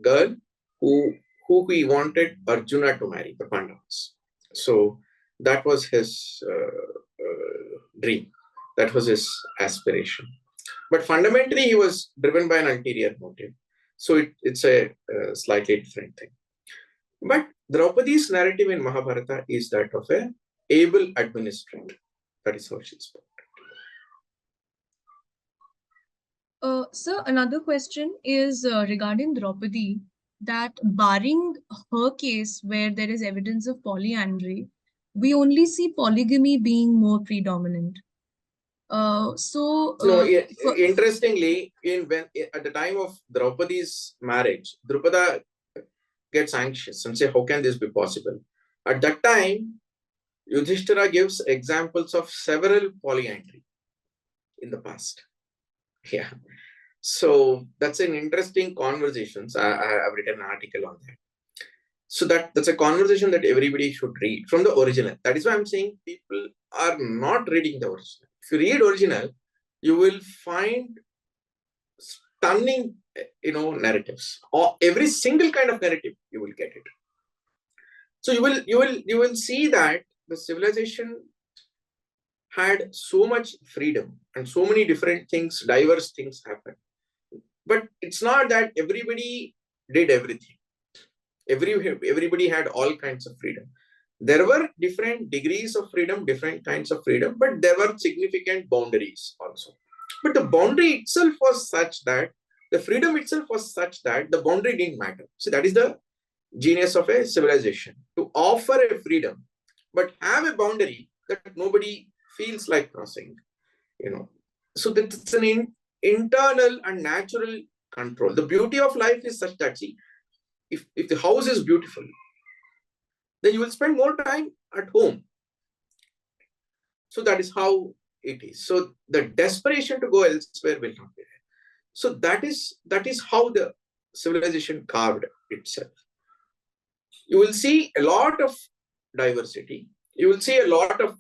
Speaker 1: girl who he wanted Arjuna to marry, the Pandavas. So that was his dream. That was his aspiration. But fundamentally, he was driven by an ulterior motive. So it's a slightly different thing. But Draupadi's narrative in Mahabharata is that of an able administrator. That is how she's portrayed.
Speaker 2: Sir, another question is regarding Draupadi, that barring her case where there is evidence of polyandry, we only see polygamy being more predominant.
Speaker 1: Interestingly, at the time of Draupadi's marriage, Drupada gets anxious and say, how can this be possible? At that time, Yudhishthira gives examples of several polyandry in the past. Yeah. So that's an interesting conversation. So I have written an article on that. So that's a conversation that everybody should read from the original. That is why I'm saying people are not reading the original. If you read original, you will find stunning, narratives. Or every single kind of narrative, you will get it. So you will see that the civilization had so much freedom and so many different things, diverse things happen. But it's not that everybody did everything. Everybody had all kinds of freedom. There were different degrees of freedom, different kinds of freedom, but there were significant boundaries also. But the boundary itself was such that the freedom itself was such that the boundary didn't matter. So that is the genius of a civilization, to offer a freedom, but have a boundary that nobody feels like crossing. So that's an internal and natural control. The beauty of life is such that, see, if the house is beautiful, then you will spend more time at home. So that is how it is. So the desperation to go elsewhere will not be there. So that is how the civilization carved itself. You will see a lot of diversity. You will see a lot of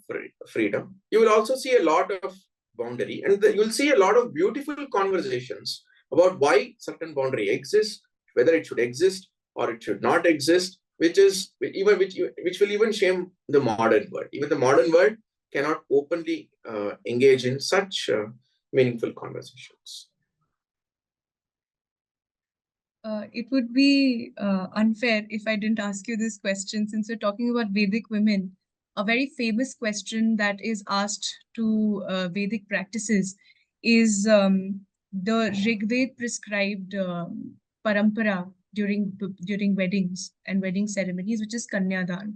Speaker 1: freedom. You will also see a lot of boundary, and you will see a lot of beautiful conversations about why certain boundary exists, whether it should exist or it should not exist, which will even shame the modern world. Even the modern world cannot openly engage in such meaningful conversations.
Speaker 2: It would be unfair if I didn't ask you this question, since we're talking about Vedic women. A very famous question that is asked to Vedic practices is the Rigved prescribed parampara during weddings and wedding ceremonies, which is Kanyadan.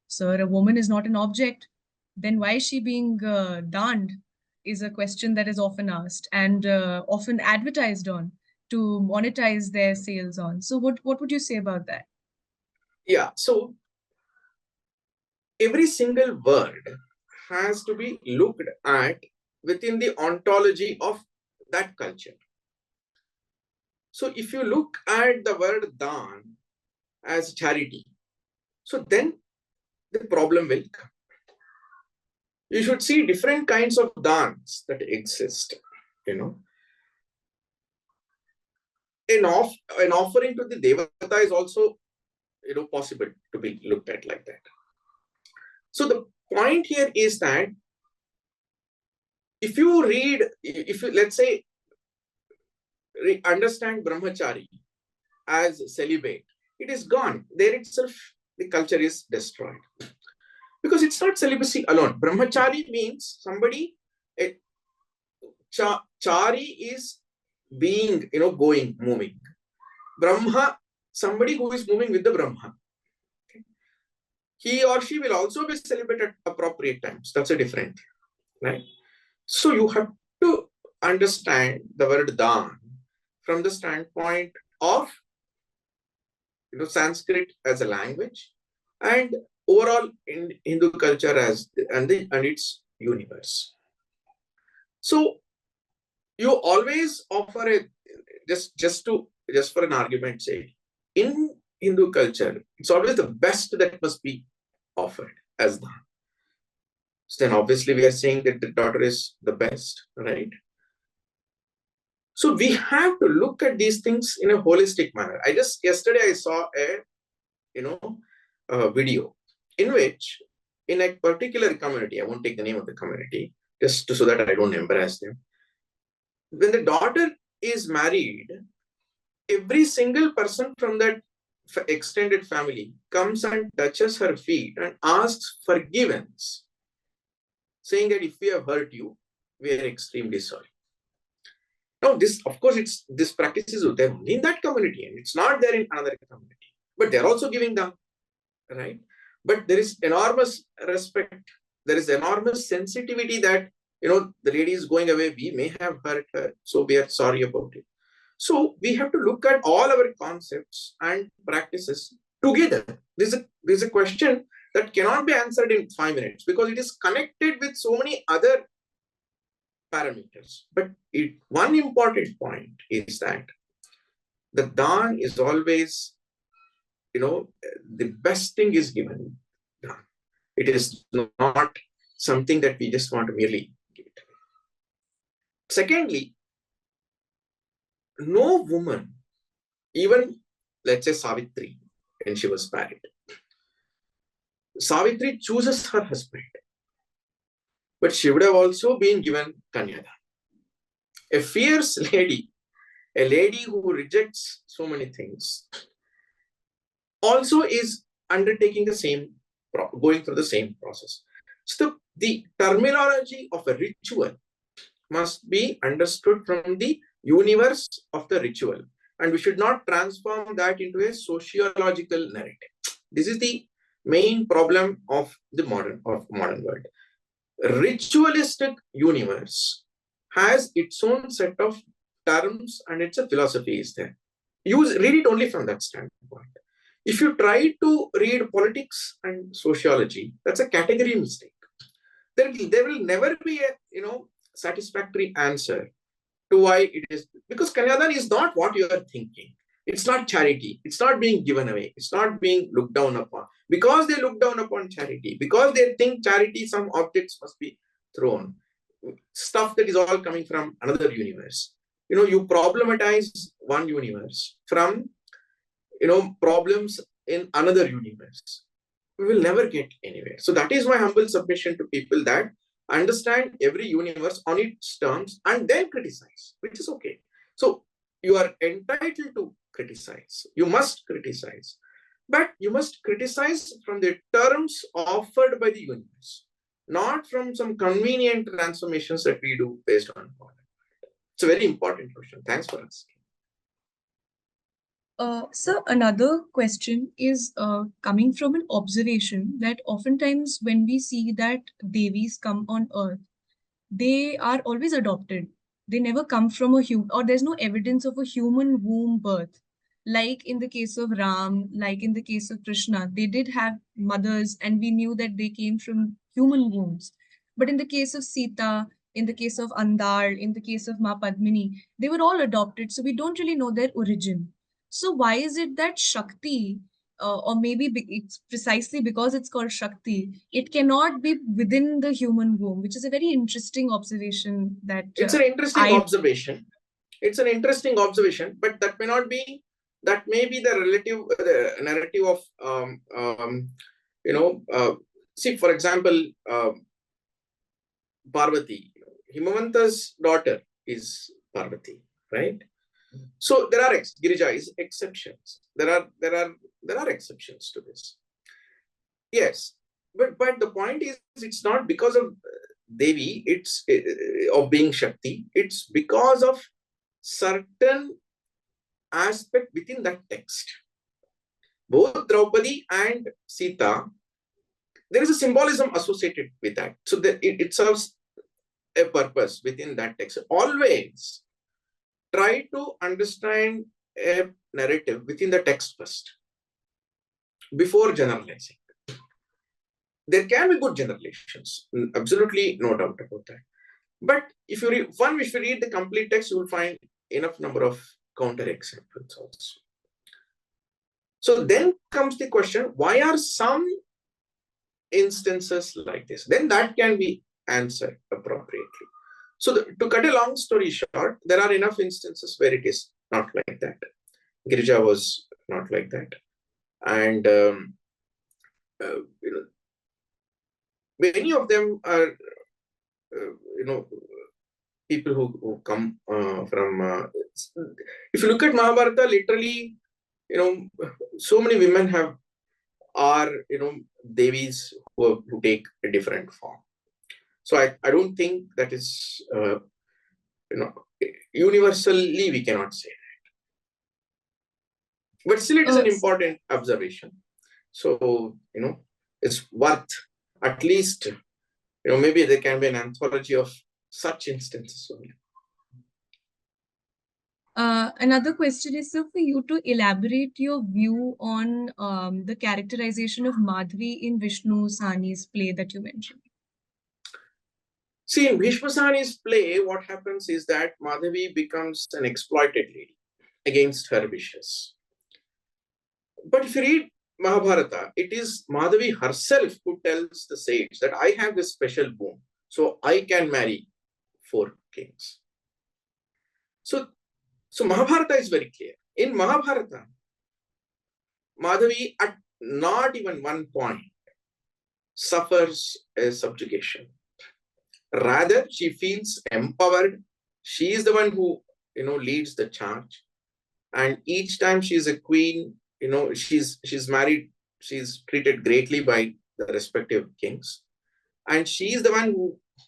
Speaker 2: So a woman is not an object, then why is she being danned? Is a question that is often asked and often advertised on to monetize their sales on. So what would you say about that?
Speaker 1: Yeah, so every single word has to be looked at within the ontology of that culture. So if you look at the word dan as charity, so then the problem will come. You should see different kinds of dans that exist, you know. An offering to the devata is also, you know, possible to be looked at like that. So the point here is that if you let's say understand brahmachari as celibate, it is gone. There itself, the culture is destroyed. Because it's not celibacy alone. Brahmachari means somebody, chari is being, you know, going, moving. Brahma, somebody who is moving with the Brahma. Okay. He or she will also be celibate at appropriate times. That's a different thing, right? So you have to understand the word dan from the standpoint of, you know, Sanskrit as a language and overall in Hindu culture and its universe. So you always offer a just for an argument's sake, in Hindu culture, it's always the best that must be offered as dhan. So then obviously we are saying that the daughter is the best, right? So we have to look at these things in a holistic manner. Yesterday I saw a video in which, in a particular community, I won't take the name of the community, so that I don't embarrass them. When the daughter is married, every single person from that extended family comes and touches her feet and asks forgiveness, saying that if we have hurt you, we are extremely sorry. Now, this practice is there only in that community, and it's not there in another community. But they're also giving them, right? But there is enormous respect. There is enormous sensitivity that, you know, the lady is going away. We may have hurt her, so we are sorry about it. So we have to look at all our concepts and practices together. This is a question that cannot be answered in 5 minutes because it is connected with so many other parameters. But one important point is that the dan is always, you know, the best thing is given dan. It is not something that we just want to merely give it away. Secondly, no woman, even let's say Savitri, when she was married, Savitri chooses her husband, but she would have also been given Kanyada. A fierce lady, a lady who rejects so many things, also is undertaking going through the same process. So the terminology of a ritual must be understood from the universe of the ritual, and we should not transform that into a sociological narrative. This is the main problem of the modern world. Ritualistic universe has its own set of terms and it's a philosophy is there. Read it only from that standpoint. If you try to read politics and sociology, that's a category mistake. There will never be a satisfactory answer to why it is, because Kanyadan is not what you are thinking. It's not charity. It's not being given away. It's not being looked down upon. Because they look down upon charity, because they think charity, some objects must be thrown. Stuff that is all coming from another universe. You problematize one universe from, problems in another universe. We will never get anywhere. So that is my humble submission to people, that understand every universe on its terms and then criticize, which is okay. So you are entitled to criticize. You must criticize. But you must criticize from the terms offered by the universe, not from some convenient transformations that we do based on God. It's a very important question. Thanks for asking.
Speaker 2: So another question is coming from an observation that oftentimes when we see that Devis come on earth, they are always adopted. They never come from a human, or there's no evidence of a human womb birth. Like in the case of Ram, like in the case of Krishna, they did have mothers, and we knew that they came from human wombs. But in the case of Sita, in the case of Andal, in the case of Ma Padmini, they were all adopted, so we don't really know their origin. So why is it that Shakti, or maybe it's precisely because it's called Shakti, it cannot be within the human womb, which is a very interesting observation that
Speaker 1: It's an interesting
Speaker 2: I.
Speaker 1: observation. It's an interesting observation, but that may not be. That may be the narrative of see, for example, Parvati. Himavanta's daughter is Parvati, right? So there are Girija is exceptions. There are exceptions to this. Yes, but the point is, it's not because of Devi. It's of being Shakti. It's because of certain aspect within that text. Both Draupadi and Sita, there is a symbolism associated with that. So it serves a purpose within that text. Always try to understand a narrative within the text first, before generalizing. There can be good generalizations, absolutely no doubt about that. But if you read the complete text, you will find enough number of counter examples also. So then comes the question, why are some instances like this? Then that can be answered appropriately. So to cut a long story short, there are enough instances where it is not like that. Girija was not like that. And many of them are, people who come from. If you look at Mahabharata, literally, so many women are Devis who take a different form. So I don't think that is universally we cannot say that. But still, it is an important observation. So it's worth at least maybe there can be an anthology of such instances only.
Speaker 2: Another question is, so for you to elaborate your view on the characterization of Madhvi in Vishnu Sahni's play that you mentioned.
Speaker 1: See, in Bhishma Sahni's play, what happens is that Madhavi becomes an exploited lady against her wishes. But if you read Mahabharata, it is Madhavi herself who tells the sage that I have this special boon, so I can marry 4 kings. So Mahabharata is very clear. In Mahabharata, Madhavi at not even one point suffers a subjugation. Rather, she feels empowered. She is the one who leads the charge. And each time she is a queen, she's married, she's treated greatly by the respective kings. And she is the one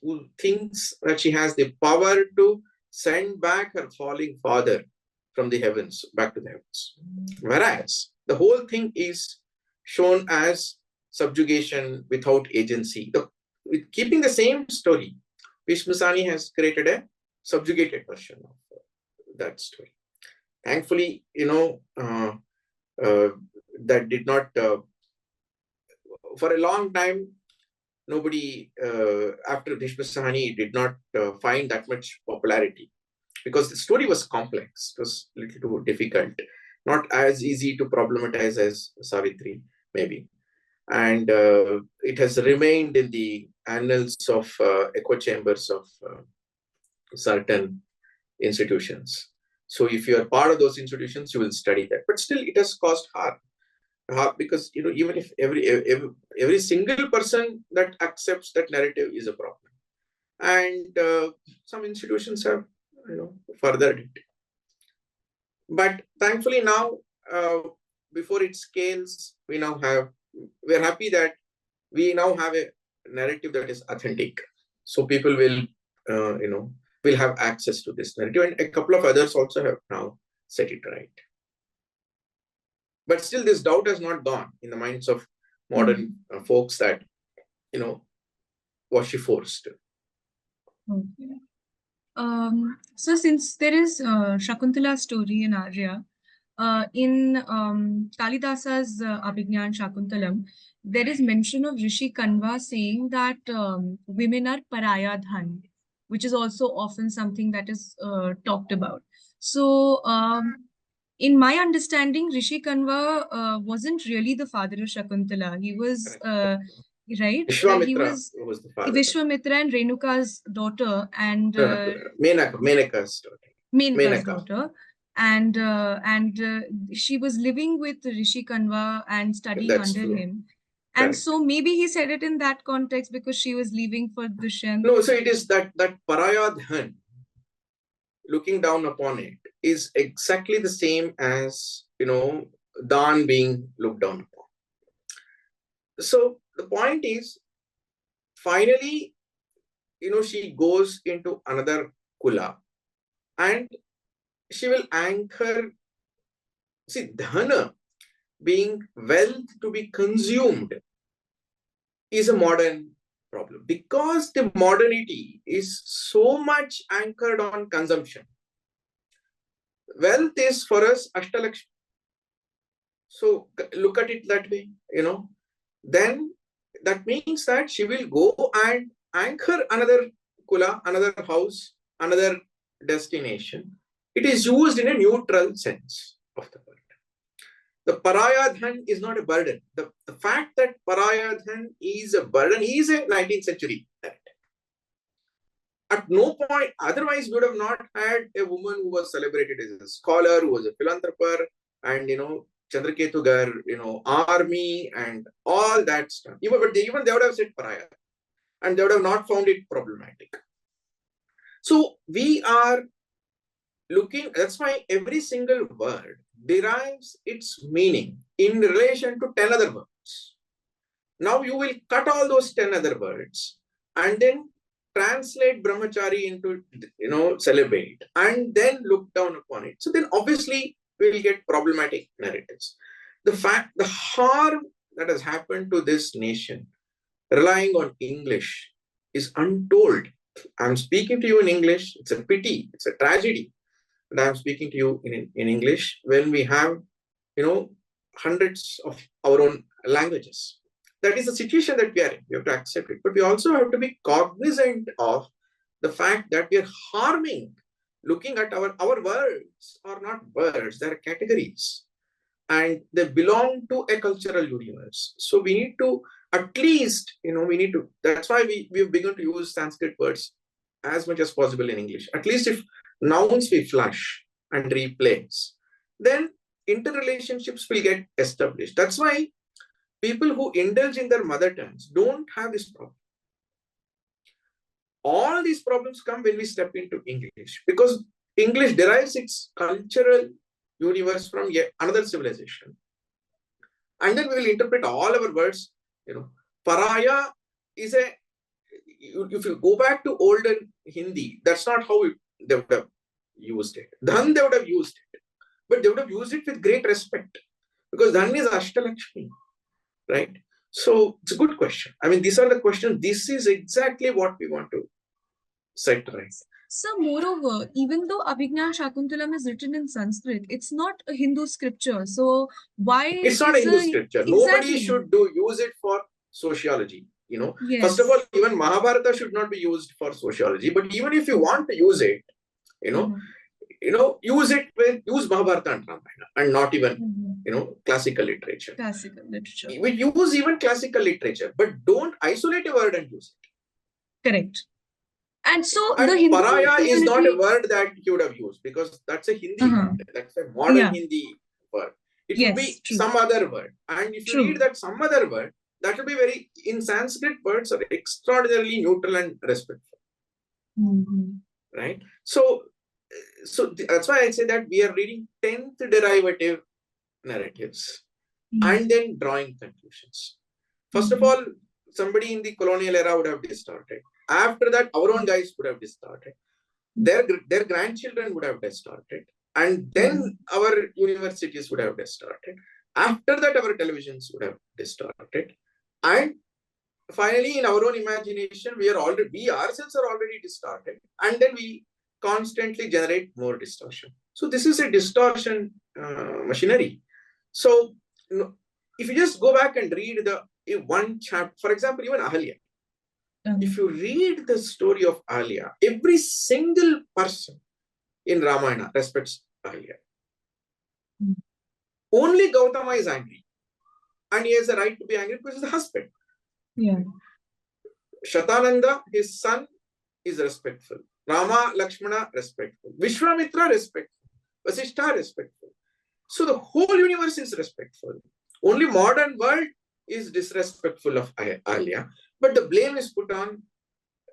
Speaker 1: who thinks that she has the power to send back her falling father from the heavens, back to the heavens. Whereas the whole thing is shown as subjugation without agency. With keeping the same story, Bhishma Sahni has created a subjugated version of that story. Thankfully, that did not, for a long time, nobody, after Bhishma Sahani, did not find that much popularity because the story was complex. It was a little too difficult, not as easy to problematize as Savitri, maybe. And it has remained in the annals of echo chambers of certain institutions. So if you are part of those institutions, you will study that. But still, it has caused harm because even if every single person that accepts that narrative is a problem, and some institutions have furthered it. But thankfully now, before it scales, we're happy that we now have a narrative that is authentic. So people will have access to this narrative, and a couple of others also have now set it right. But still, this doubt has not gone in the minds of modern folks that, was she forced?
Speaker 2: Okay. So since there is Shakuntala's story in Arya, in Kalidasa's Abhignan Shakuntalam, there is mention of Rishi Kanva saying that women are paraya dhan, which is also often something that is talked about. So, in my understanding, Rishi Kanva wasn't really the father of Shakuntala. He was, right? He was
Speaker 1: the father.
Speaker 2: Vishwamitra and Renuka's daughter, and
Speaker 1: Menaka's daughter.
Speaker 2: Menaka's daughter. And she was living with Rishi Kanva and studying under him. And so maybe he said it in that context because she was leaving for Dushyant.
Speaker 1: No, so it is that paraya dhan, looking down upon it, is exactly the same as, dan being looked down upon. So the point is, finally, she goes into another kula and she will anchor. See, dhana, being wealth to be consumed, is a modern problem because the modernity is so much anchored on consumption. Wealth is for us Ashtalakshmi. So look at it that way, then that means that she will go and anchor another kula, another house, another destination. It is used in a neutral sense of the word. The paraya dhan is not a burden. The fact that paraya dhan is a burden is a 19th century narrative. At no point, otherwise we would have not had a woman who was celebrated as a scholar, who was a philanthropist, and Chandraketu Gar, army and all that stuff. But they would have said paraya, and they would have not found it problematic. So we are looking, that's why every single word derives its meaning in relation to 10 other words. Now you will cut all those 10 other words and then translate brahmachari into, celibate, and then look down upon it. So then obviously we will get problematic narratives. The harm that has happened to this nation relying on English is untold. I'm speaking to you in English. It's a pity. It's a tragedy. And I'm speaking to you in English when we have, hundreds of our own languages. That is the situation that we are in. We have to accept it. But we also have to be cognizant of the fact that we are harming, looking at our words are not words, they are categories. And they belong to a cultural universe. So we need to, at least, that's why we've begun to use Sanskrit words as much as possible in English. At least if nouns we flush and replace, then interrelationships will get established. That's why people who indulge in their mother tongues don't have this problem. All these problems come when we step into English, because English derives its cultural universe from yet another civilization. And then we will interpret all our words. Paraya is if you go back to olden Hindi, that's not how they would have used it. Dhan they would have used it, but they would have used it with great respect, because dhan is Ashtalakshmi, right? So it's a good question. I mean, these are the questions. This is exactly what we want to set right.
Speaker 2: So, moreover, even though Abhigna Shakuntalam is written in Sanskrit, it's not a Hindu scripture. So, why
Speaker 1: It's not a
Speaker 2: is
Speaker 1: Hindu
Speaker 2: a
Speaker 1: scripture. Nobody
Speaker 2: exactly?
Speaker 1: should use it for sociology. First of all,
Speaker 2: Yes.
Speaker 1: even Mahabharata should not be used for sociology. But even if you want to use it, you know, use Mahabharata and Ramayana, and not even classical literature.
Speaker 2: Classical literature.
Speaker 1: We use even classical literature, but don't isolate a word and use it.
Speaker 2: Correct. And so
Speaker 1: And
Speaker 2: the Hindu
Speaker 1: Paraya is not a
Speaker 2: community.
Speaker 1: word that you would have used, because that's a Hindi word. That's a modern
Speaker 2: Yeah.
Speaker 1: Hindi word. It would
Speaker 2: Yes,
Speaker 1: be
Speaker 2: true.
Speaker 1: some other word. And if you
Speaker 2: True.
Speaker 1: read that some other word, that will be very, in Sanskrit, words are extraordinarily neutral and respectful. Right? So that's why I say that we are reading 10th derivative narratives and then drawing conclusions. First of all, somebody in the colonial era would have distorted. After that, our own guys would have distorted. Their grandchildren would have distorted. And then our universities would have distorted. After that, our televisions would have distorted. And finally, in our own imagination, we ourselves are already distorted. And then we constantly generate more distortion. So this is a distortion machinery. So if you just go back and read the one chapter, for example, even Arya. If you read the story of Arya, every single person in Ramayana respects Arya. Only Gautama is angry. And he has a right to be angry because he's the husband.
Speaker 2: Yeah.
Speaker 1: Shatananda, his son, is respectful. Rama, Lakshmana, respectful. Vishwamitra, respectful. Vasishtha, respectful. So the whole universe is respectful. Only modern world is disrespectful of Arya, but the blame is put on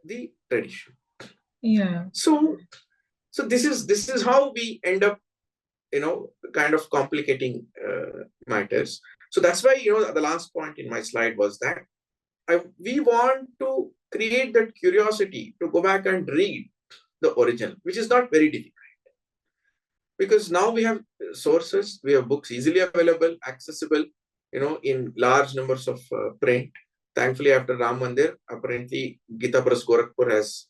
Speaker 1: the tradition.
Speaker 2: Yeah.
Speaker 1: So this is how we end up, kind of complicating matters. So that's why, the last point in my slide was that we want to create that curiosity to go back and read the original, which is not very difficult. Because now we have sources, we have books easily available, accessible, in large numbers of print. Thankfully, after Ram Mandir, apparently Gita Press Gorakhpur has,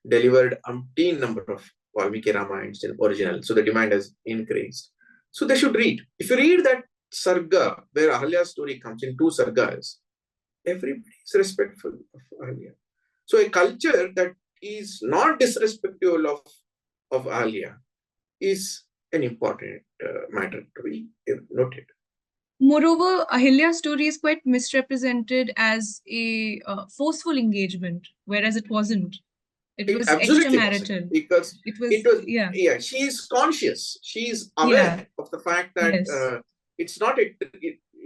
Speaker 1: delivered umpteen number of Valmiki Ramayans in original. So the demand has increased. So they should read. If you read that Sarga, where Ahalya's story comes in 2 Sargas, everybody is respectful of Arya. So a culture that is not disrespectful of Arya is an important matter to be noted.
Speaker 2: Moreover, Ahilya's story is quite misrepresented as a forceful engagement, whereas it wasn't. It was
Speaker 1: Absolutely wasn't,
Speaker 2: extramarital.
Speaker 1: because
Speaker 2: it was
Speaker 1: she is conscious. She is aware of the fact that it's not a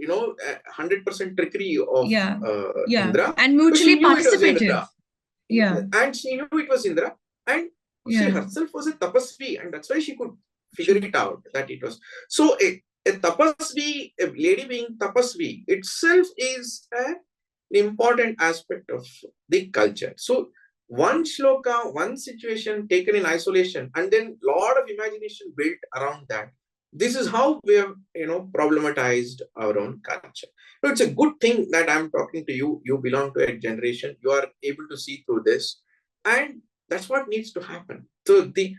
Speaker 1: 100% trickery of Indra.
Speaker 2: and mutually
Speaker 1: She knew it was
Speaker 2: participative.
Speaker 1: Indra. And she knew it was Indra. And she herself was a tapasvi, and that's why she could figure it out that it was. So a tapasvi, a lady being tapasvi itself is an important aspect of the culture. So one shloka, one situation taken in isolation, and then a lot of imagination built around that. This is how we have, problematized our own culture. So it's a good thing that I'm talking to you. You belong to a generation. You are able to see through this, and that's what needs to happen. So the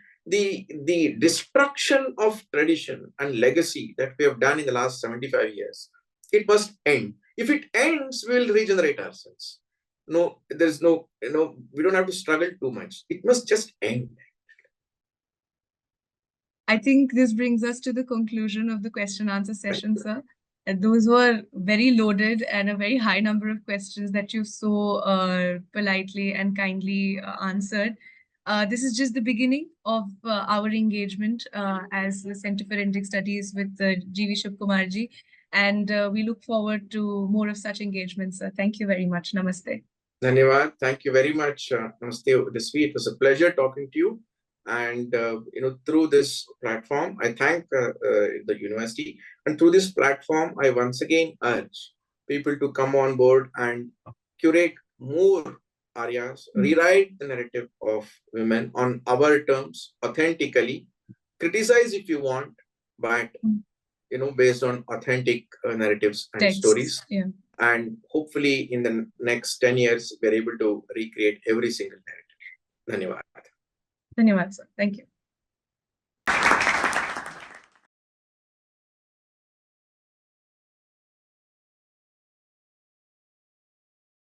Speaker 1: destruction of tradition and legacy that we have done in the last 75 years, it must end. If it ends, we will regenerate ourselves. No, there's no, we don't have to struggle too much. It must just end.
Speaker 2: I think this brings us to the conclusion of the question answer session, sir. Those were very loaded and a very high number of questions that you so politely and kindly answered. This is just the beginning of our engagement as the Center for Indic Studies with G.V. Shivakumar. And we look forward to more of such engagements. Thank you very much. Namaste.
Speaker 1: Dhanyavad. Thank you very much. Namaste. It was a pleasure talking to you. And, through this platform, I thank the university. And through this platform, I once again urge people to come on board and curate more Aryas, rewrite the narrative of women on our terms, authentically. Criticize if you want, but, based on authentic narratives and stories. And hopefully in the next 10 years, we're able to recreate every single narrative. Dhanyavad.
Speaker 2: Dhanyawad, sir. Thank you.